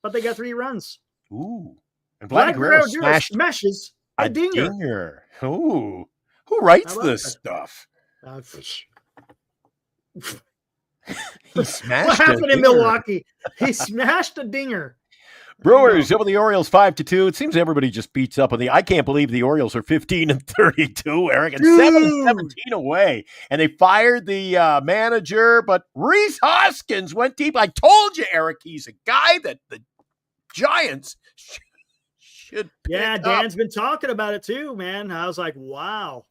but they got 3 runs. Ooh. And Vlad Guerrero smashes a dinger. Ooh. Who writes this stuff? He smashed what happened in Milwaukee? He smashed a dinger. Brewers over the Orioles 5-2. It seems everybody just beats up on I can't believe the Orioles are 15-32, Eric, and 7-17 away. And they fired the manager, but Rhys Hoskins went deep. I told you, Eric, he's a guy that the Giants should pick up. Dan's been talking about it too, man. I was like, wow.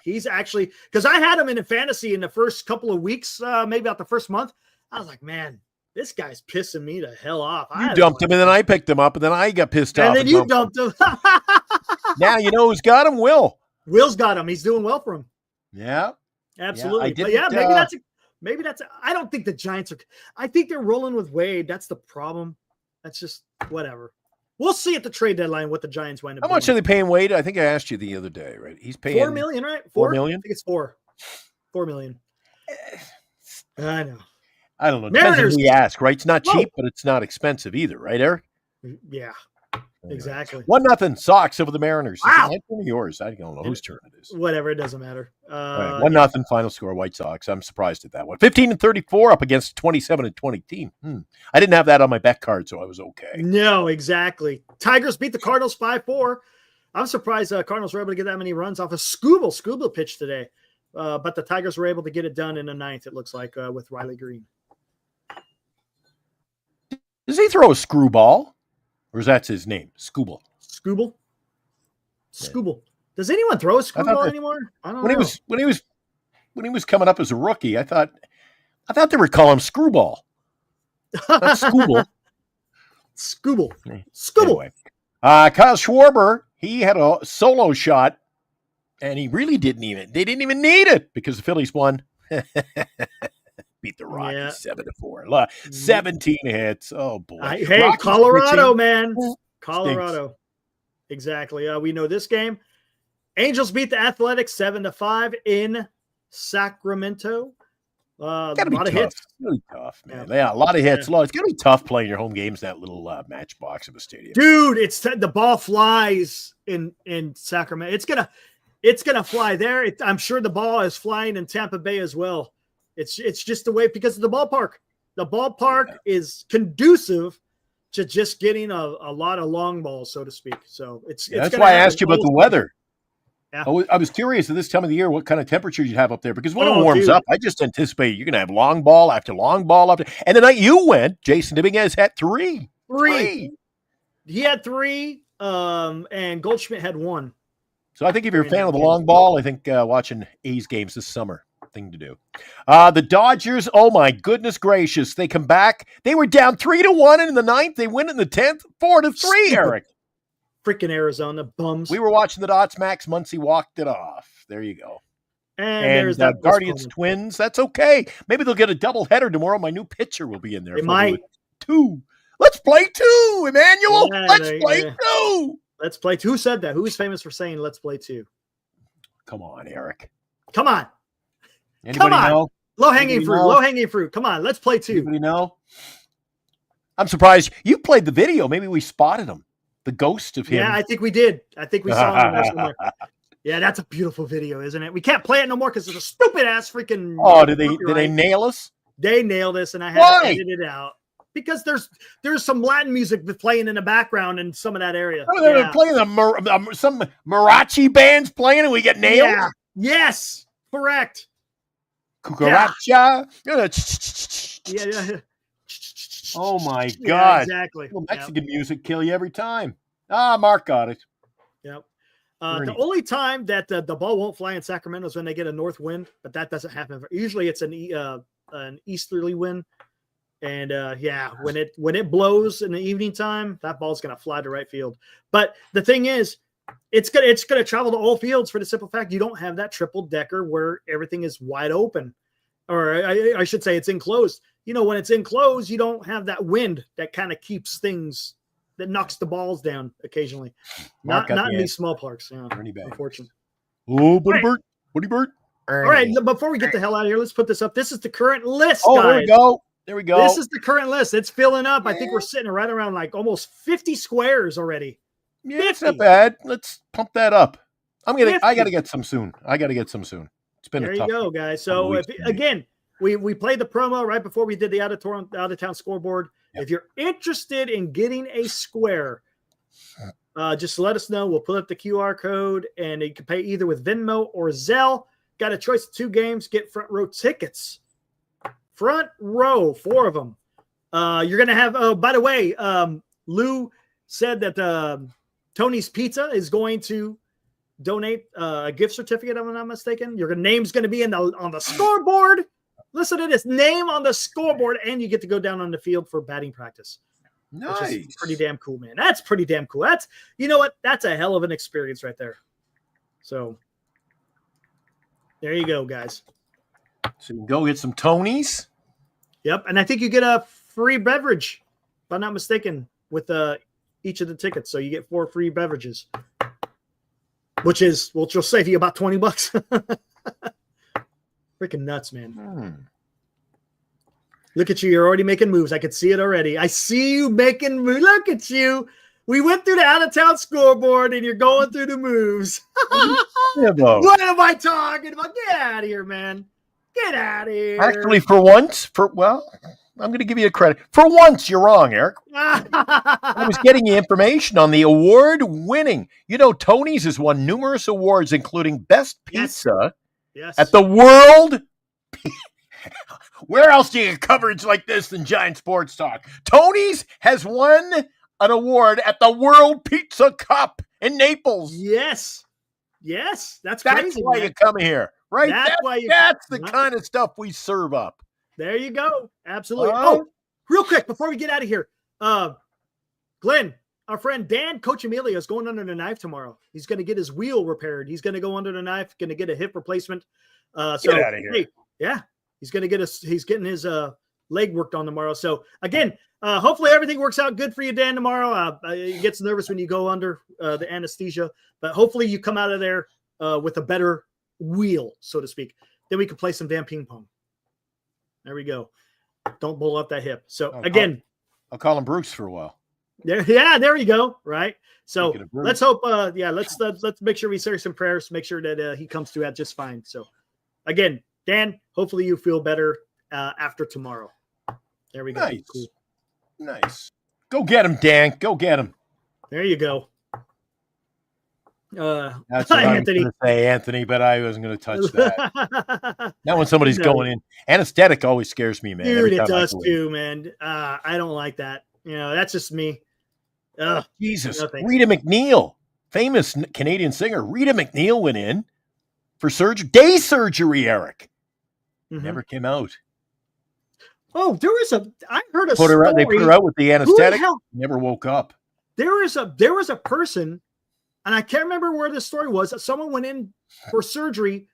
He's actually, because I had him in a fantasy in the first couple of weeks, maybe about the first month. I was like, man, this guy's pissing me the hell off. You dumped him, and then I picked him up, and then I got pissed off. And then you dumped him. Now you know who's got him? Will. Will's got him. He's doing well for him. Yeah. Absolutely. Maybe that's I don't think the Giants are. I think they're rolling with Wade. That's the problem. That's just whatever. We'll see at the trade deadline what the Giants wind up. How much are they paying Wade? I think I asked you the other day, right? He's paying $4 million, right? $4 million? I think it's $4 million. I know. I don't know. Depends on who you ask, right? It's not cheap, but it's not expensive either, right, Eric? Yeah. Exactly. 1-0 Sox over the Mariners. Wow. Is it my turn or yours? I don't know whose turn it is. Whatever, it doesn't matter. 1-0 final score, White Sox. I'm surprised at that one. 15-34 up against 27-20 team. I didn't have that on my bet card, so I was okay. No, exactly. Tigers beat the Cardinals 5-4. I'm surprised Cardinals were able to get that many runs off a Scooble pitch today. But the Tigers were able to get it done in the 9th, it looks like, with Riley Green. Does he throw a screwball? Or is that his name? Scooble. Scooble. Does anyone throw a screwball anymore? I don't know. When he was coming up as a rookie, I thought they were calling him Screwball. Not Scooble. Scooble. Anyway. Kyle Schwarber, he had a solo shot, and he really didn't even need it because the Phillies won. Beat the Rockies 7-4. 17 hits. Oh boy. Hey, Rockies Colorado, man. Colorado. Stinks. Exactly. We know this game. Angels beat the Athletics 7-5 in Sacramento. A lot of hits. It's really tough, man. Yeah, a lot of hits. It's gonna be tough playing your home games in that little matchbox of a stadium. Dude, the ball flies in Sacramento. It's gonna fly there. I'm sure the ball is flying in Tampa Bay as well. It's just the way, because of the ballpark. The ballpark is conducive to just getting a lot of long balls, so to speak. So that's why I asked you about the weather. Yeah. I was curious at this time of the year what kind of temperatures you'd have up there, because when it Oh, warms dude. up, I just anticipate you're going to have long ball after long ball after. And the night you went, Jason Dominguez had three. He had 3, and Goldschmidt had 1. So I think if you're a During fan that of the game. long ball, I think watching A's games this summer, thing to do. The Dodgers, oh my goodness gracious, they come back. They were down 3-1 in the 9th. They win in the 10th, 4-3. Eric, Freaking Arizona bums. we were watching the Dots. Max Muncy walked it off. There you go. and And there's that Guardians postponement. Twins, that's okay. Maybe they'll get a double header tomorrow. My new pitcher will be in there. They might. 2. Let's play 2, Emmanuel. Yeah, Let's play 2. Let's play 2. Who said that? Who is famous for saying let's play 2? Come on, Eric. Come on. Anybody on. know? Low hanging Anybody fruit. know? Low hanging fruit. Come on. Let's play 2. Anybody know? I'm surprised you played the video. Maybe we spotted him. The ghost of him. Yeah, I think we did. I think we saw him there somewhere. Yeah, that's a beautiful video, isn't it? We can't play it no more because it's a stupid ass freaking. Oh, did they copyright. nail us? They nailed us, and I had Why? to edit it out because there's some Latin music playing in the background in some of that area. Oh, they were playing some mariachi bands playing, and we get nailed. Yeah. Yes. Correct. Cucaracha. Yeah. Oh my Yeah, God! exactly. Well, Mexican music kill you every time. Mark got it. Yep. Ernie. The only time that the ball won't fly in Sacramento is when they get a north wind, but that doesn't happen. Usually, it's an easterly wind, and when it blows in the evening time, that ball's gonna fly to right field. But the thing is, it's gonna travel to all fields for the simple fact you don't have that triple decker where everything is wide open, or I should say it's enclosed. You know, when it's enclosed, you don't have that wind that kind of keeps things, that knocks the balls down occasionally. Mark Not in these small parks. Yeah, Ernie Banks. unfortunately. Oh, Buddy Bird. All right, before we get the hell out of here, let's put this up. This is the current list, Oh, guys. there we go. This is the current list. It's filling up. I think we're sitting right around like almost 50 squares already. Yeah, it's not 50. bad. Let's pump that up. I 50. got to get some soon. It's been There a you tough go, guys. So weeks for me. again, we played the promo right before we did the out of town scoreboard. Yep. If you're interested in getting a square, just let us know. We'll put up the QR code, and you can pay either with Venmo or Zelle. Got a choice of 2 games. Get front row tickets. Front row, 4 of them. You're gonna have. Oh, by the way, Lou said that Tony's Pizza is going to donate a gift certificate. If I'm not mistaken. Your name's going to be on the scoreboard. Listen to this, name on the scoreboard, and you get to go down on the field for batting practice. Which is nice. pretty damn cool, man. That's pretty damn cool. That's, you know what? That's a hell of an experience right there. So there you go, guys. So you can go get some Tonys. Yep, and I think you get a free beverage, if I'm not mistaken, with each of the tickets. So you get 4 free beverages, which will save you about $20. Freaking nuts, man. Look at you. You're already making moves. I could see it already. I see you making moves. Look at you. We went through the out-of-town scoreboard, and you're going through the moves. What am I talking about? Get out of here, man. Get out of here. Actually, I'm going to give you a credit. For once, you're wrong, Eric. I was getting you information on the award-winning. You know, Tony's has won numerous awards, including Best Pizza Yes. at the World. Where else do you get coverage like this than Giant Sports Talk? Tony's has won an award at the World Pizza Cup in Naples. Yes. That's That's crazy. why man. you come here, right? That's the Not- kind of stuff we serve up. There you go. Absolutely. Oh. Oh, real quick before we get out of here, Glenn, our friend Dan Coach Emilio is going under the knife tomorrow. He's going to get his wheel repaired. He's going to go under the knife. Going to get a hip replacement. Get out of here. Hey, yeah, he's going to get He's getting his leg worked on tomorrow. So again, hopefully everything works out good for you, Dan. Tomorrow, he gets nervous when you go under the anesthesia, but hopefully you come out of there with a better wheel, so to speak. Then we can play some damn ping pong. There we go. Don't blow up that hip. So again, I'll call him Bruce for a while. there you go. Right. So let's hope. Let's make sure we say some prayers. Make sure that he comes through that just fine. So again, Dan, hopefully you feel better after tomorrow. There we go. Nice. Cool. Nice. Go get him, Dan. Go get him. There you go. That's what I was Anthony. going to say, Anthony, but I wasn't going to touch that. Not when somebody's No. going in. Anesthetic always scares me, man. Dude, every it time I does go in. too, man. I don't like that. That's just me. Ugh, Jesus. no thanks. Rita McNeil, famous Canadian singer. Rita McNeil went in for day surgery, Eric. Mhm. Never came out. Oh, I heard a They put her out with the Who the anesthetic. hell? Never woke up. There was a person, and I can't remember where this story was. Someone went in for surgery.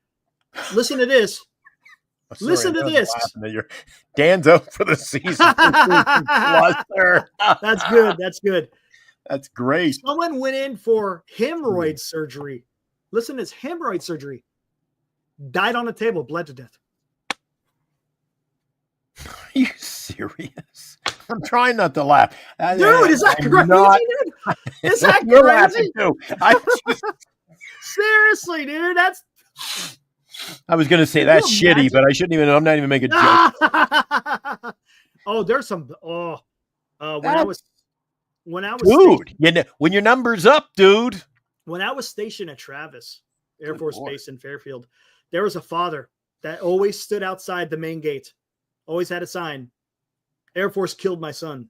Listen to this. Sorry, Listen to I was this. laughing at Dan's out for the season. That's good. That's good. That's great. Someone went in for hemorrhoid surgery. Listen to this, hemorrhoid surgery. Died on the table, bled to death. Are you serious? I'm trying not to laugh. Dude, is that I'm crazy, not- dude? Is that You're crazy? laughing too. Seriously, dude, that's I was going to say that's Can you shitty, but I shouldn't even. I'm not even making a joke. Oh, there's some. When I was Dude, when your number's up, dude. when I was stationed at Travis Air Good Force Lord. Base in Fairfield, there was a father that always stood outside the main gate, always had a sign, Air Force killed my son.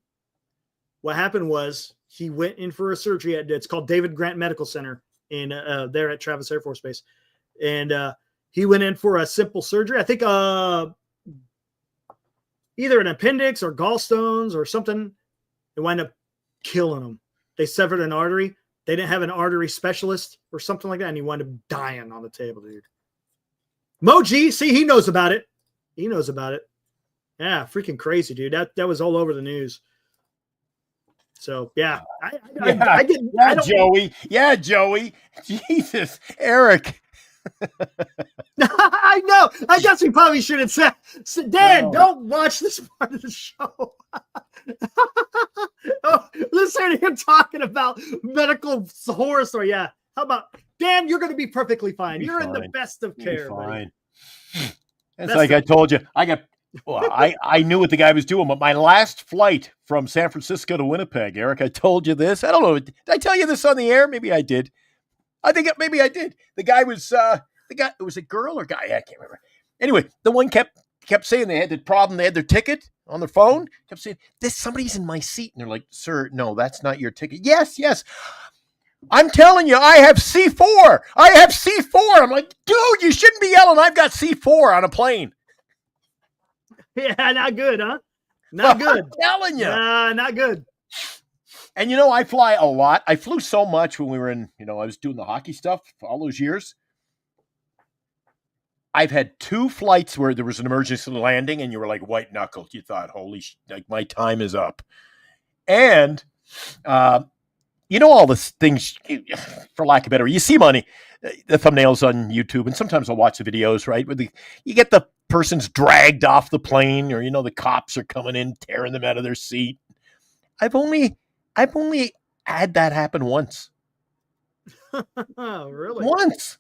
What happened was he went in for a surgery it's called David Grant Medical Center in there at Travis Air Force Base. And he went in for a simple surgery. I think either an appendix or gallstones or something. It wound up killing him. They severed an artery. They didn't have an artery specialist or something like that, and he wound up dying on the table, dude. Moji, see, he knows about it. He knows about it. Yeah, freaking crazy, dude. That was all over the news. So yeah, I get. Yeah, Joey. Yeah, Joey. Jesus, Eric. I know. I guess we probably shouldn't say. Dan, No. don't watch this part of the show. Oh, listen to him talking about medical horror story. Yeah. How about Dan? You're going to be perfectly fine. You're in the fine. best of care, buddy. Fine. It's That's like I told you. I knew what the guy was doing, but my last flight from San Francisco to Winnipeg, Eric, I told you this. I don't know. Did I tell you this on the air? Maybe I did. I think maybe I did. The guy was it was a girl or guy. I can't remember. Anyway, the one kept saying they had the problem. They had their ticket on their phone. Kept saying, somebody's in my seat. And they're like, sir, no, that's not your ticket. Yes. I'm telling you, I have C4. I have C4. I'm like, dude, you shouldn't be yelling. I've got C4 on a plane. Yeah, not good, huh? Not good. I'm telling you. Not good. And I fly a lot. I flew so much when we were in, I was doing the hockey stuff for all those years. I've had 2 flights where there was an emergency landing and you were like white knuckled. You thought, holy like my time is up. And, all the things, for lack of better, you see the thumbnails on YouTube, and sometimes I'll watch the videos, right? Where you get the person's dragged off the plane, or, the cops are coming in, tearing them out of their seat. I've only had that happen once. Oh, really? Once.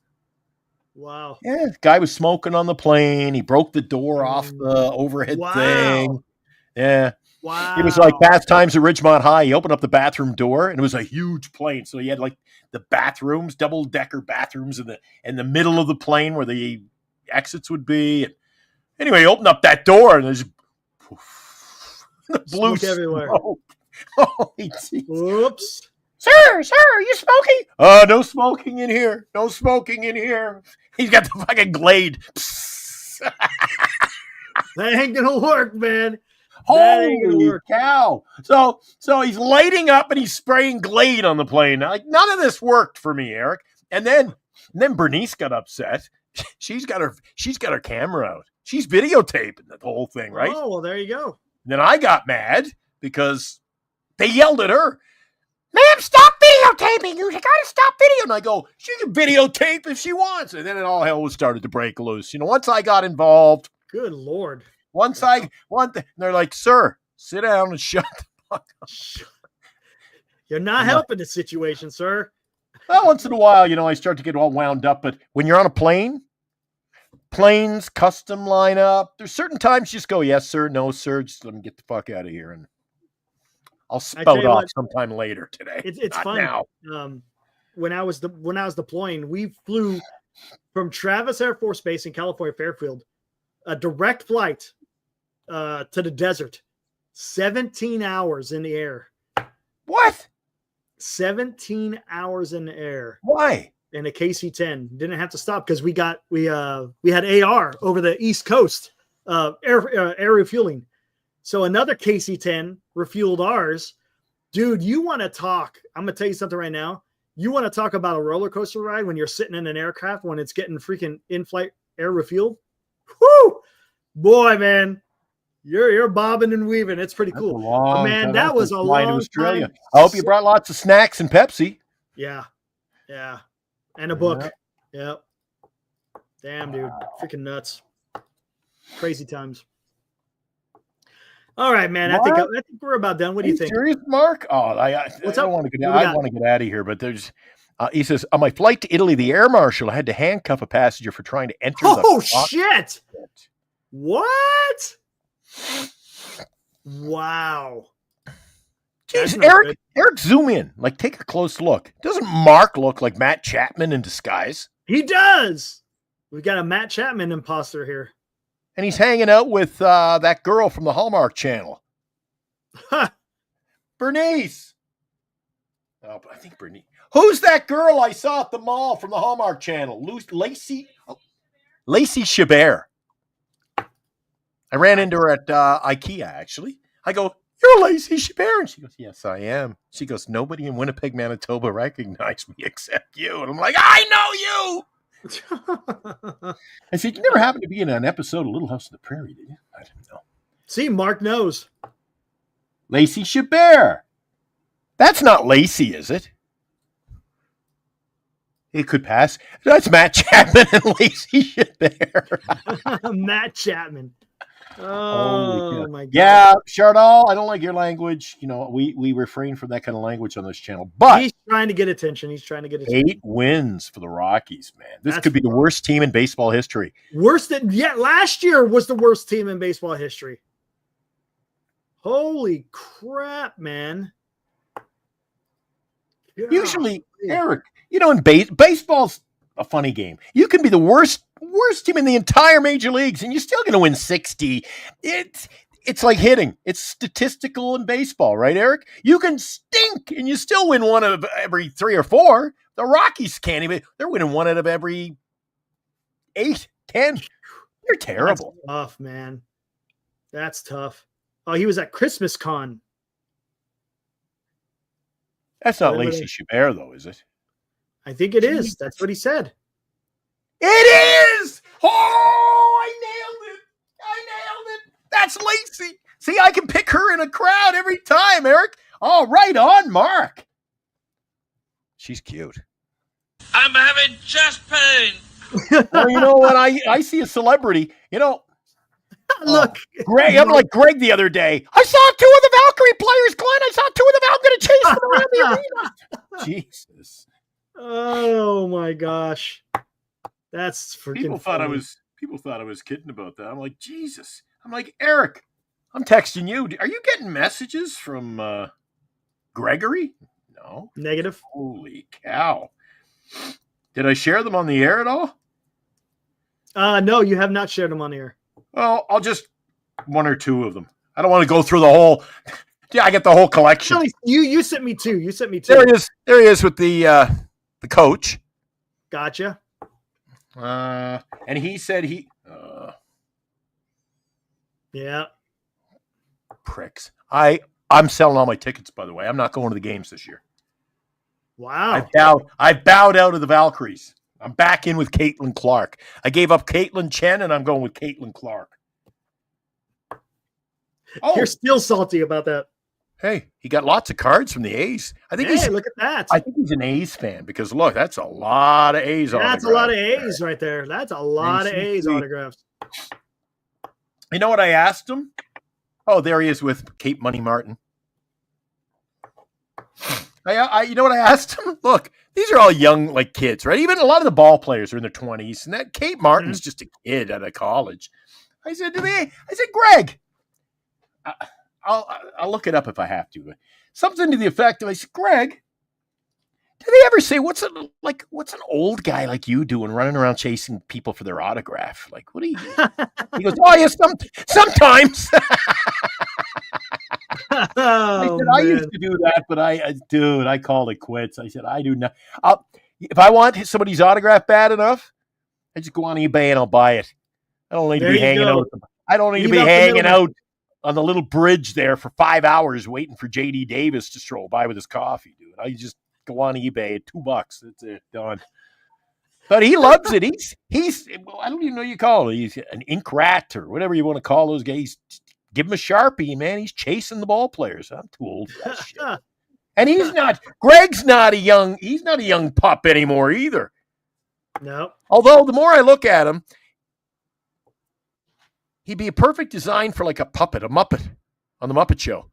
Wow. Yeah, the guy was smoking on the plane. He broke the door off the overhead thing. Yeah. Wow. It was like Fast Times at Ridgemont High. He opened up the bathroom door, and it was a huge plane. So he had like the bathrooms, double-decker bathrooms in the middle of the plane where the exits would be. And anyway, he opened up that door, and there's blue Smoke everywhere. smoke. Holy Jesus. Whoops. Sir, are you smoking? No smoking in here. No smoking in here. He's got the fucking Glade. That ain't gonna work, man. That ain't gonna Holy work. cow. So he's lighting up and he's spraying Glade on the plane. Like, none of this worked for me, Eric. And then Bernice got upset. She's got her camera out. She's videotaping the whole thing, right? Oh, well, there you go. Then I got mad because they yelled at her. Ma'am, stop videotaping. You got to stop video. And I go, she can videotape if she wants. And then all hell started to break loose. Once I got involved, Good Lord. they're like, sir, sit down and shut the fuck up. You're not helping the situation, sir. Well, once in a while, I start to get all wound up. But when you're on a plane, planes, custom lineup, there's certain times you just go, yes, sir, no, sir. Just let me get the fuck out of here. And I'll spout off sometime later today. It's Not funny. now. when I was deploying, we flew from Travis Air Force Base in California, Fairfield, a direct flight to the desert, 17 hours in the air. What? 17 hours in the air. Why? In a KC-10. Didn't have to stop because we had AR over the East Coast, air refueling. So another KC-10 refueled ours. Dude, you want to talk? I'm gonna tell you something right now. You want to talk about a roller coaster ride when you're sitting in an aircraft when it's getting freaking in-flight air refueled? Whoo! Boy, man, you're bobbing and weaving. It's pretty cool. But man, that was a long Australia. time. I hope you brought lots of snacks and Pepsi. Yeah. And a book. Yep. Damn, dude. Freaking nuts. Crazy times. All right, man. I think we're about done. What do you think? Serious, Mark? Oh, I don't want to get out of here, but there's. He says, on my flight to Italy, the air marshal had to handcuff a passenger for trying to enter. Oh shit! What? Wow. Jeez, Eric, zoom in. Like, take a close look. Doesn't Mark look like Matt Chapman in disguise? He does. We got a Matt Chapman imposter here. And he's hanging out with that girl from the Hallmark Channel. Bernice. Oh, I think Bernice. Who's that girl I saw at the mall from the Hallmark Channel? Lacey Chabert. I ran into her at IKEA, actually. I go, "You're Lacey Chabert." And she goes, "Yes, I am." She goes, "Nobody in Winnipeg, Manitoba recognized me except you." And I'm like, "I know you." I said, "You never happened to be in an episode of Little House on the Prairie, did you?" I didn't know. See, Mark knows. Lacey Chabert. That's not Lacey, is it? It could pass. That's Matt Chapman and Lacey Chabert. Matt Chapman. Oh my God. Yeah, Chardal, I don't like your language. You know, we refrain from that kind of language on this channel. But he's trying to get attention. 8 wins for the Rockies, man. This could be the worst team in baseball history. Worse than last year was the worst team in baseball history. Holy crap, man. Usually, Eric, you know, in baseball's a funny game. You can be the worst team in the entire major leagues, and you're still going to win 60. It's like hitting. It's statistical in baseball, right, Eric? You can stink, and you still win one of every 3 or 4. The Rockies can't even. They're winning one out of every 8, 10. They're terrible. That's tough, man. That's tough. Oh, he was at Christmas Con. That's not Lacey Chabert, though, is it? I think it is. That's what he said. It is! Oh, I nailed it! That's Lacey. See, I can pick her in a crowd every time, Eric. Oh, right on, Mark. She's cute. I'm having chest pain. Well, you know what? I see a celebrity. You know, look, Greg. I'm like Greg the other day. I saw 2 of the Valkyrie players, Glenn. I saw 2 of them. I'm going to chase them around the arena. Jesus. Oh my gosh. That's freaking People thought I was kidding about that. I'm like, Jesus. I'm like, Eric, I'm texting you. Are you getting messages from Gregory? No. Negative. Holy cow. Did I share them on the air at all? No, you have not shared them on the air. Well, I'll just 1 or 2 of them. I don't want to go through the whole. Yeah, I get the whole collection. You sent me 2. You sent me 2. There he is with the coach. Gotcha. And he said yeah. Pricks. I'm selling all my tickets, by the way. I'm not going to the games this year. Wow. I've bowed out of the Valkyries. I'm back in with Caitlin Clark. I gave up Caitlin Chen, and I'm going with Caitlin Clark. Oh, you're still salty about that. Hey, he got lots of cards from the A's. Look at that. I think he's an A's fan because look, that's a lot of A's autographs. That's a lot of A's right there. That's a lot of A's autographs. You know what I asked him? Oh, there he is with Kate Money Martin. You know what I asked him? Look, these are all young, like kids, right? Even a lot of the ball players are in their 20s, and that Kate Martin's just a kid out of college. I said, Greg, I'll look it up if I have to. Something to the effect of, I said, Greg, Do they ever say what's an old guy like you doing running around chasing people for their autograph? Like, what do you? He goes, oh yeah, sometimes. I said I used to do that, but I called it quits. I said I do not. If I want somebody's autograph bad enough, I just go on eBay and I'll buy it. I don't need to be hanging out. I don't need to be hanging out on the little bridge there for 5 hours waiting for JD Davis to stroll by with his coffee, dude. I just go on eBay at $2. That's it, done. But he loves it. He's I don't even know what you call it. He's an ink rat or whatever you want to call those guys. Give him a Sharpie, man. He's chasing the ball players. I'm too old for that shit. And he's not. Greg's not a young. He's not a young pup anymore either. No. Although the more I look at him, he'd be a perfect design for like a puppet, a Muppet on the Muppet Show.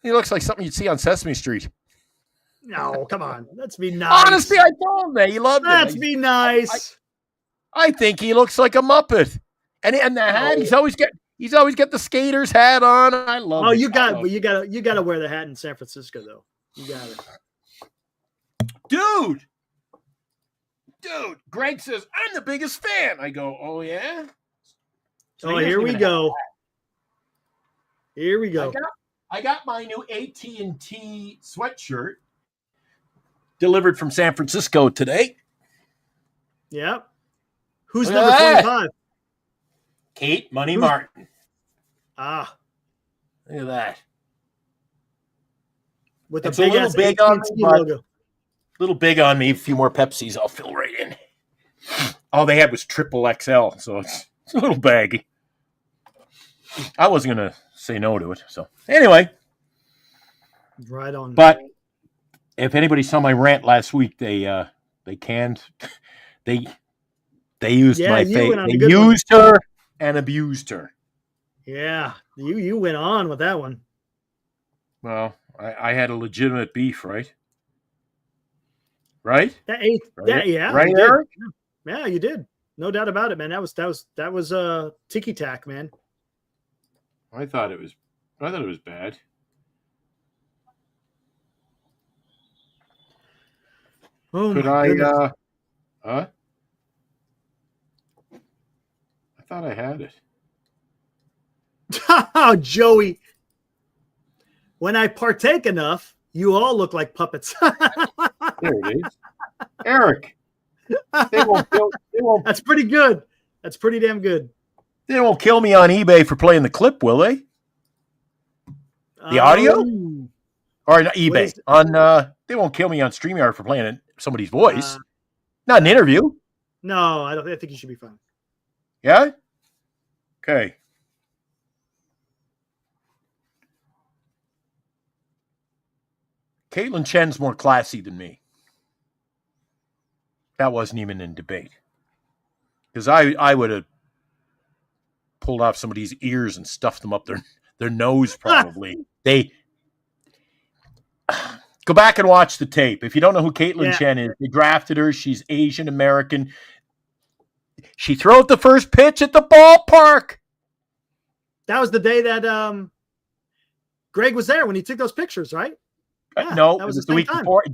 He looks like something you'd see on Sesame Street. No, come on. Let's be nice. Honestly, I told him that. He loved it. Let's be nice. I think he looks like a Muppet. And the hat, he's always got the skater's hat on. I love it. Oh, you got to wear the hat in San Francisco though. You got it. Dude, Greg says, I'm the biggest fan. I go, oh, yeah? So here we go. Here we go. I got my new AT&T sweatshirt delivered from San Francisco today. Yep. Who's number 25? Kate Money Martin. Ah. Look at that. With the It's a little big on me, logo. Little big on me. A few more Pepsis, I'll fill right in. All they had was triple XL, so it's a little baggy. I wasn't going to say no to it. So anyway. Right on. But if anybody saw my rant last week, they used my face. They used her and abused her. Yeah. You went on with that one. Well, I had a legitimate beef, right? Right? Yeah. Right, Eric? Yeah, you did. No doubt about it, man. That was ticky tack, man. I thought it was bad. Oh, Could I huh? I thought I had it. Oh, Joey. When I partake enough, you all look like puppets. There it is. Eric. They won't That's pretty good. That's pretty damn good. They won't kill me on eBay for playing the clip, will they? The audio? Or not eBay. They won't kill me on StreamYard for playing somebody's voice. Not an interview. No, I think you should be fine. Yeah? Okay. Caitlin Chen's more classy than me. That wasn't even in debate. Because I would have pulled off somebody's ears and stuffed them up their nose probably. They go back and watch the tape. If you don't know who Caitlin Chen is, they drafted her. She's Asian American. She threw out the first pitch at the ballpark. That was the day that Greg was there when he took those pictures, right? Yeah, no, that was the week before.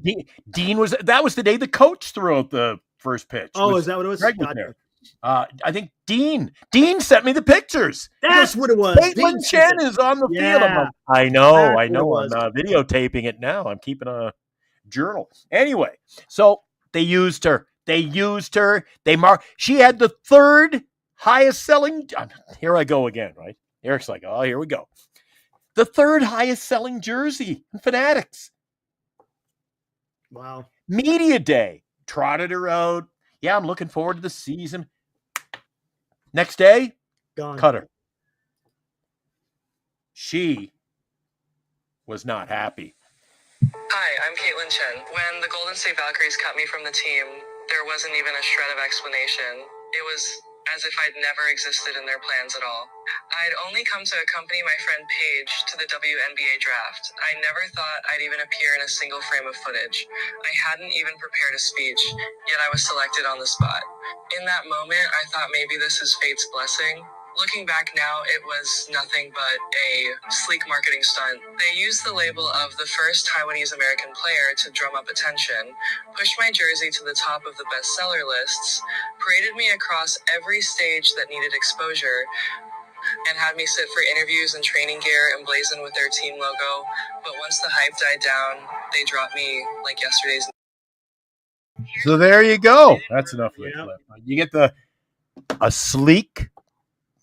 Dean was. That was the day the coach threw out the first pitch. Oh, is that what it was? Greg was there. I think Dean sent me the pictures. That's what it was. Caitlin Chen is on the field. I'm like, I know. I'm videotaping it now. I'm keeping a journal. Anyway, so they used her. She had the third highest selling. Here I go again, right? Eric's like, oh, here we go. The third highest selling jersey in Fanatics. Wow. Media day. Trotted her out. Yeah, I'm looking forward to the season. Next day, gone. Cut her. She was not happy. Hi, I'm Caitlin Chen. When the Golden State Valkyries cut me from the team, there wasn't even a shred of explanation. It was as if I'd never existed in their plans at all. I'd only come to accompany my friend Paige to the WNBA draft. I never thought I'd even appear in a single frame of footage. I hadn't even prepared a speech, yet I was selected on the spot. In that moment, I thought maybe this is fate's blessing. Looking back now, it was nothing but a sleek marketing stunt. They used the label of the first Taiwanese American player to drum up attention, pushed my jersey to the top of the bestseller lists, paraded me across every stage that needed exposure, and had me sit for interviews in training gear emblazoned with their team logo. But once the hype died down, they dropped me like yesterday's. So there you go. That's enough of the Yeah. clip. You get a sleek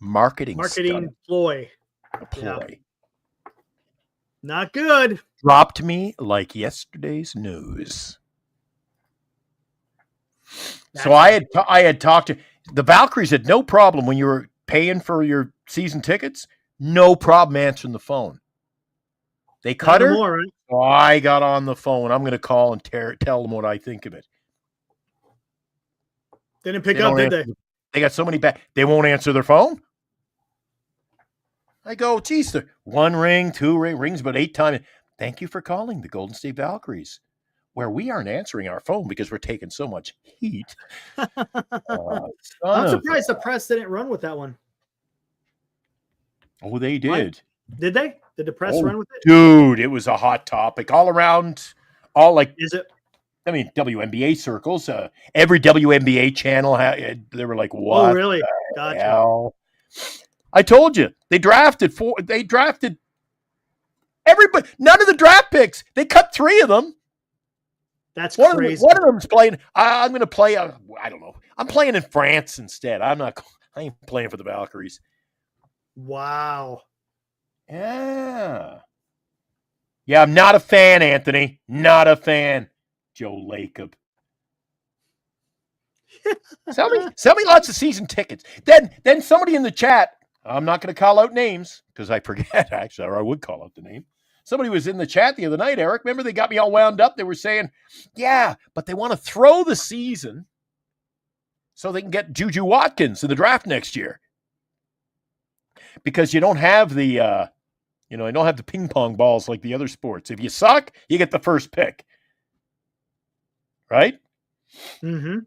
marketing ploy. ploy. Not good. Dropped me like yesterday's news. So I had talked to the Valkyries. Had no problem when you were paying for your season tickets. No problem answering the phone. They cut her. More, right? So I got on the phone. I'm going to call and tell them what I think of it. They didn't pick up, did they? They got so many back. They won't answer their phone. I go, geez, one ring, two rings, about 8 times. Thank you for calling the Golden State Valkyries, where we aren't answering our phone because we're taking so much heat. I'm surprised the press didn't run with that one. Oh, they did. What? Did they? Did the press run with it? Dude, it was a hot topic all around. Is it? I mean, WNBA circles. Every WNBA channel they were like, "What? Oh, really? Gotcha." Hell? I told you they drafted everybody. None of the draft picks. They cut 3 of them. That's crazy. One of them's playing. I'm going to play. I don't know. I'm playing in France instead. I ain't playing for the Valkyries. Wow. Yeah. Yeah, I'm not a fan, Anthony. Not a fan. Joe Lacob. Sell me lots of season tickets. Then somebody in the chat, I'm not going to call out names because I forget, actually, or I would call out the name. Somebody was in the chat the other night, Eric. Remember they got me all wound up? They were saying, yeah, but they want to throw the season so they can get Juju Watkins in the draft next year. Because you don't have the you don't have the ping pong balls like the other sports. If you suck, you get the first pick. Right? Mm-hmm.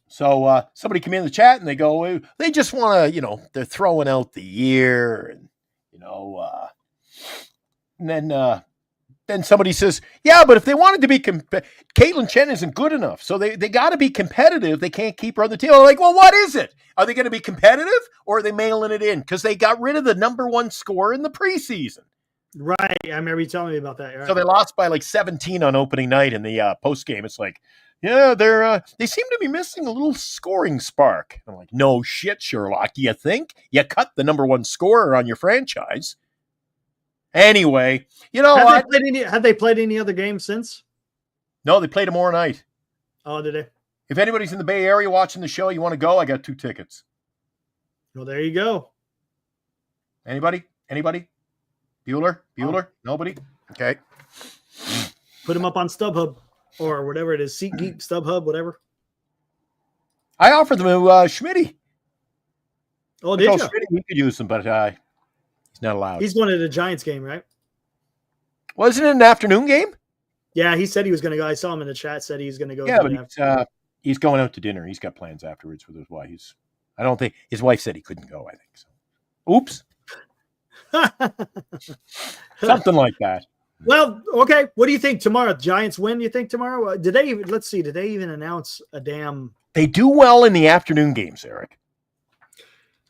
So somebody came in the chat and they go, they just want to, they're throwing out the year and, and then somebody says, yeah, but if they wanted to be, Caitlin Chen isn't good enough. So they got to be competitive. They can't keep her on the team. I'm like, well, what is it? Are they going to be competitive or are they mailing it in? Because they got rid of the number 1 scorer in the preseason. Right. I remember you telling me about that. Right. So they lost by like 17 on opening night in the postgame. It's like, yeah, they seem to be missing a little scoring spark. I'm like, no shit, Sherlock. You think? You cut the number 1 scorer on your franchise. Anyway, have they played any other games since? No, they played tomorrow night. Oh, did they? If anybody's in the Bay Area watching the show, you want to go, I got 2 tickets. Well, there you go. Anybody? Bueller? Nobody? Okay. Put them up on StubHub or whatever it is. SeatGeek, StubHub, whatever. I offered them to Schmitty. Oh, did you? Schmitty, we could use them, but he's not allowed. He's going to the Giants game, right? Wasn't it an afternoon game? Yeah, he said he was going to go. I saw him in the chat. Said he's going to go. Yeah, but he's going out to dinner. He's got plans afterwards with his wife. I don't think his wife said he couldn't go. I think so. Oops. Something like that. Well, okay. What do you think tomorrow? Giants win? You think tomorrow? Did they even announce a damn? They do well in the afternoon games, Eric.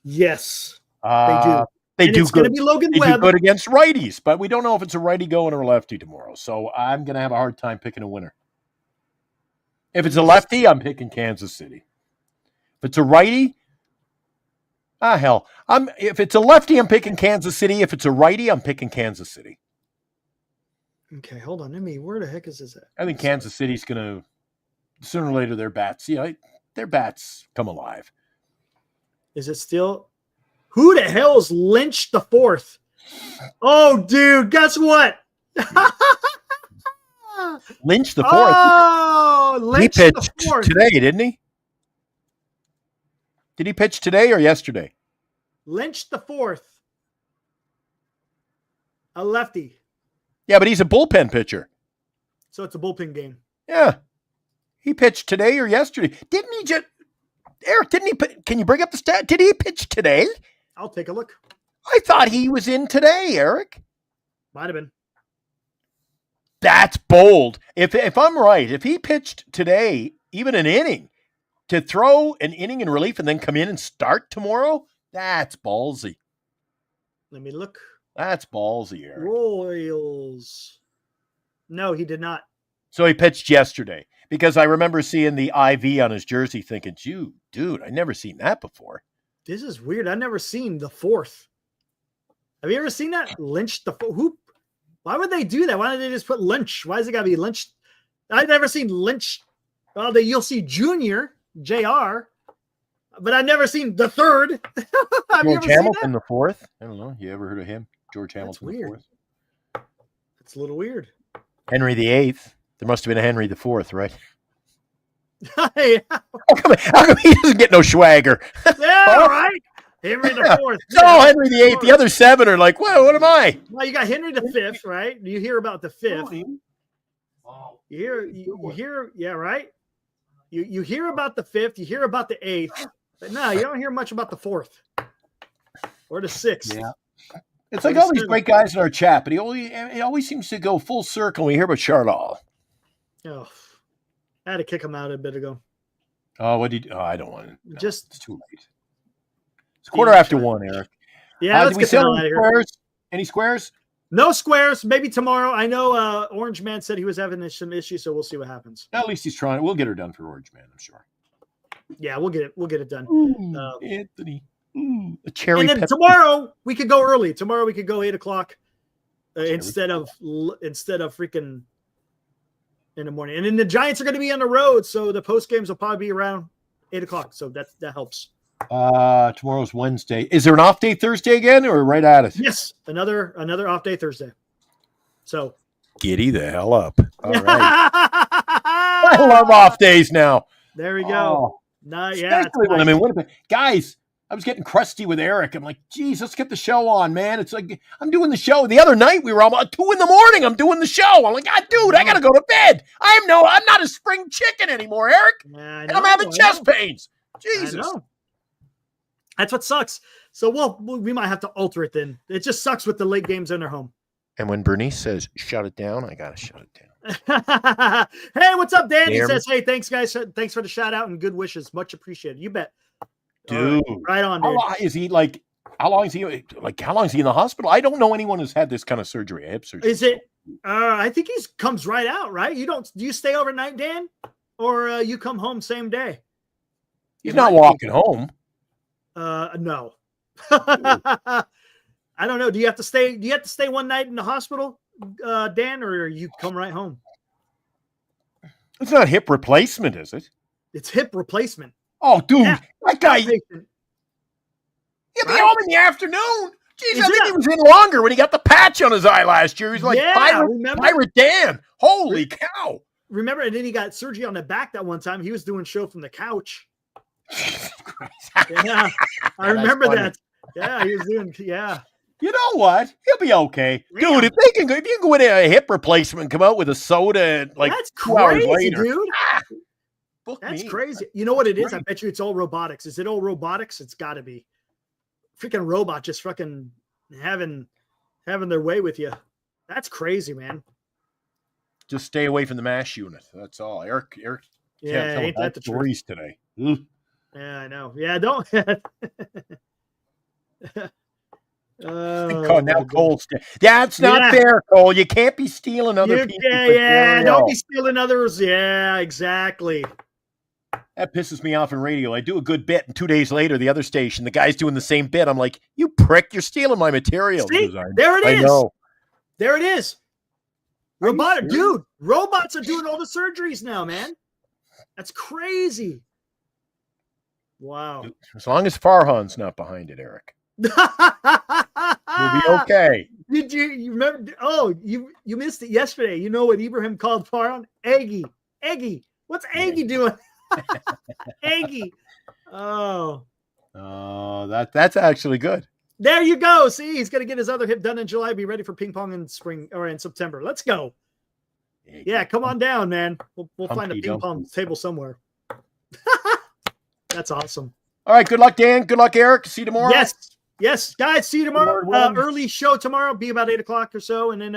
Yes, they do. They do it's good. Going to be Logan they Webb. do good against righties, but we don't know if it's a righty going or a lefty tomorrow. So I'm going to have a hard time picking a winner. If it's a lefty, I'm picking Kansas City. If it's a righty, hell. If it's a lefty, I'm picking Kansas City. If it's a righty, I'm picking Kansas City. Okay, hold on. Where the heck is this at? I think Kansas City's going to, sooner or later, their bats come alive. Is it still? Who the hell's Lynch the fourth? Oh, dude, guess what? Lynch the fourth. Oh, Lynch he pitched the fourth. Today, didn't he? Did he pitch today or yesterday? Lynch the fourth. A lefty. Yeah, but he's a bullpen pitcher. So it's a bullpen game. Yeah. He pitched today or yesterday. Didn't he just... Eric, can you bring up the stat? Did he pitch today? I'll take a look. I thought he was in today, Eric. Might have been. That's bold. If I'm right, if he pitched today, even an inning, to throw an inning in relief and then come in and start tomorrow, that's ballsy. Let me look. That's ballsy, Eric. Royals. No, he did not. So he pitched yesterday because I remember seeing the IV on his jersey thinking, dude, I never seen that before. This is weird. I've never seen the 4th. Have you ever seen that? Lynch the who? Why would they do that? Why don't they just put Lynch? Why does it got to be Lynch? I've never seen Lynch. Well, you'll see Junior, JR, but I've never seen the 3rd. Have you ever George Hamilton seen the 4th. I don't know. You ever heard of him? George Hamilton the 4th. It's a little weird. Henry the 8th. There must have been a Henry the 4th, right? Hey, How come he doesn't get no swagger? yeah, right. Henry the 4th. No, Henry the 8th. The other 7 are like, well, what am I? Well, you got Henry the 5th, right? You hear about the 5th. You hear, yeah, right. You hear about the 5th. You hear about the 8th, but no, you don't hear much about the 4th or the 6th. Yeah. It's like all these great guys in our chat, but it always seems to go full circle when we hear about Charlotte. Oh, I had to kick him out a bit ago. Oh, what did you? Oh, I don't want to. No, Just it's too late. It's 1:15, Eric. Yeah, let's did we get the sell hell out any of here. squares? Any squares? No squares. Maybe tomorrow. I know Orange Man said he was having some issues, so we'll see what happens. At least he's trying. We'll get her done for Orange Man, I'm sure. Yeah, we'll get it. We'll get it done. Anthony. A cherry. And then pepper. tomorrow we could go early. Tomorrow we could go 8:00 instead of freaking in the morning. And then the Giants are going to be on the road, so the post games will probably be around 8:00. So that helps. Tomorrow's Wednesday. Is there an off day Thursday again, or right at it? Yes, another off day Thursday. So giddy the hell up. All right. I love off days now. There we go. Oh, Yeah, especially when I'm in Winnipeg. Guys, I was getting crusty with Eric. I'm like, geez, let's get the show on, man. It's like I'm doing the show. The other night we were almost 2 a.m. I'm doing the show. I'm like, God, dude, I gotta go to bed. I'm not a spring chicken anymore, Eric. And I'm having chest pains. Jesus. That's what sucks. So we might have to alter it then. It just sucks with the late games in their home. And when Bernice says shut it down, I gotta shut it down. Hey, what's up, Dan? He says, hey, thanks, guys. Thanks for the shout out and good wishes. Much appreciated. You bet. Dude. Right on, dude. How long is he in the hospital? I don't know anyone who's had this kind of surgery, hip surgery. Is it I think he comes right out, right? Do you stay overnight, Dan? Or you come home same day? He's not walking home. No. I don't know. Do you have to stay one night in the hospital, Dan, or you come right home? It's not hip replacement, is it? It's hip replacement. Oh, dude, that guy. He'll be home in the afternoon. Jeez, I think it? he was in longer when he got the patch on his eye last year. He was like remember? Pirate Dan. Holy cow. Remember, and then he got surgery on the back that one time. He was doing show from the couch. Yeah, I remember that. Yeah, he was doing, You know what? He'll be okay. Dude, if you can go in a hip replacement and come out with a soda like that's 2 hours crazy, later. dude. That's crazy. You know what it is? I bet you it's all robotics. Is it all robotics? It's got to be. Freaking robot just fucking having their way with you. That's crazy, man. Just stay away from the MASH unit. That's all. Eric. Yeah, ain't that the stories truth today? Yeah, I know. Yeah, don't. Now Cole. That's not fair, Cole. You can't be stealing other people's material. Don't be stealing others. Yeah, exactly. That pisses me off in radio. I do a good bit, and 2 days later, the other station, the guy's doing the same bit. I'm like, you prick, you're stealing my material. See, there it is. I know. There it is. Robotic, dude. Robots are doing all the surgeries now, man. That's crazy. Wow. As long as Farhan's not behind it, Eric. We'll be okay. Did you remember? Oh, you missed it yesterday. You know what Ibrahim called Farhan? Eggy. What's Eggy doing? Eggy. Oh, that's actually good. There you go. See, he's going to get his other hip done in July. Be ready for ping pong in spring or in September. Let's go. Yeah, come on down, man. We'll find a ping pong table somewhere. That's awesome. All right. Good luck, Dan. Good luck, Eric. See you tomorrow. Yes. Yes, guys. See you tomorrow. Early show tomorrow. Be about 8 o'clock or so, and then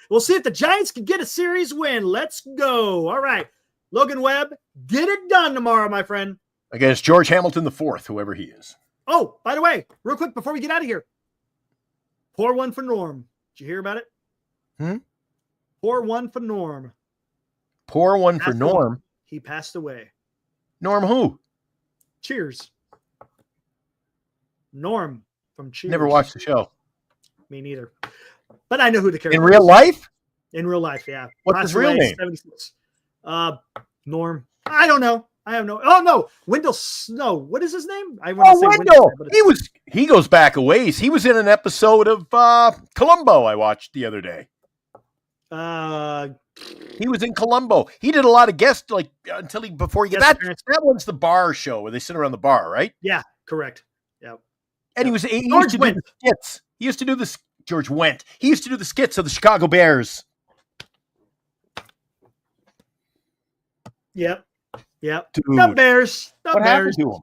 we'll see if the Giants can get a series win. Let's go. All right, Logan Webb, get it done tomorrow, my friend. Against George Hamilton IV, whoever he is. Oh, by the way, real quick before we get out of here, pour one for Norm. Did you hear about it? Pour one for Norm. Pour one for Norm. He passed away. Norm who? Cheers. Norm from Cheers. Never watched the show. Me neither. But I know who the character is. In real life? In real life, yeah. What's his real name? 76. Norm. I don't know. I have no. Oh no, Wendell Snow. What is his name? I want to say Wendell. He goes back a ways. He was in an episode of Columbo I watched the other day. He was in Columbo. He did a lot of guests before he got that one's the bar show where they sit around the bar, right? Yeah, correct. Yeah. And he used to do the skits. He used to do the George Wendt. He used to do the skits of the Chicago Bears. Yep. Dude, The Bears. What happened to him?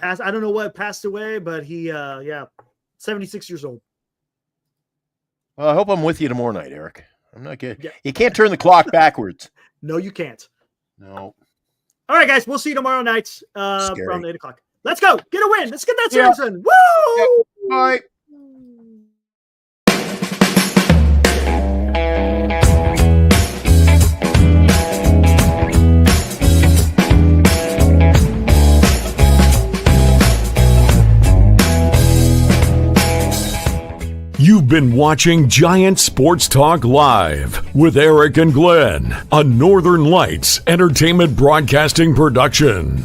I don't know what passed away, but he 76 years old. Well, I hope I'm with you tomorrow night, Eric. I'm not good. Yeah. You can't turn the clock backwards. No, you can't. No. All right, guys. We'll see you tomorrow night around 8 o'clock. Let's go. Get a win. Let's get that series in. Woo! Yep. Bye. You've been watching Giant Sports Talk Live with Eric and Glenn, a Northern Lights Entertainment Broadcasting production.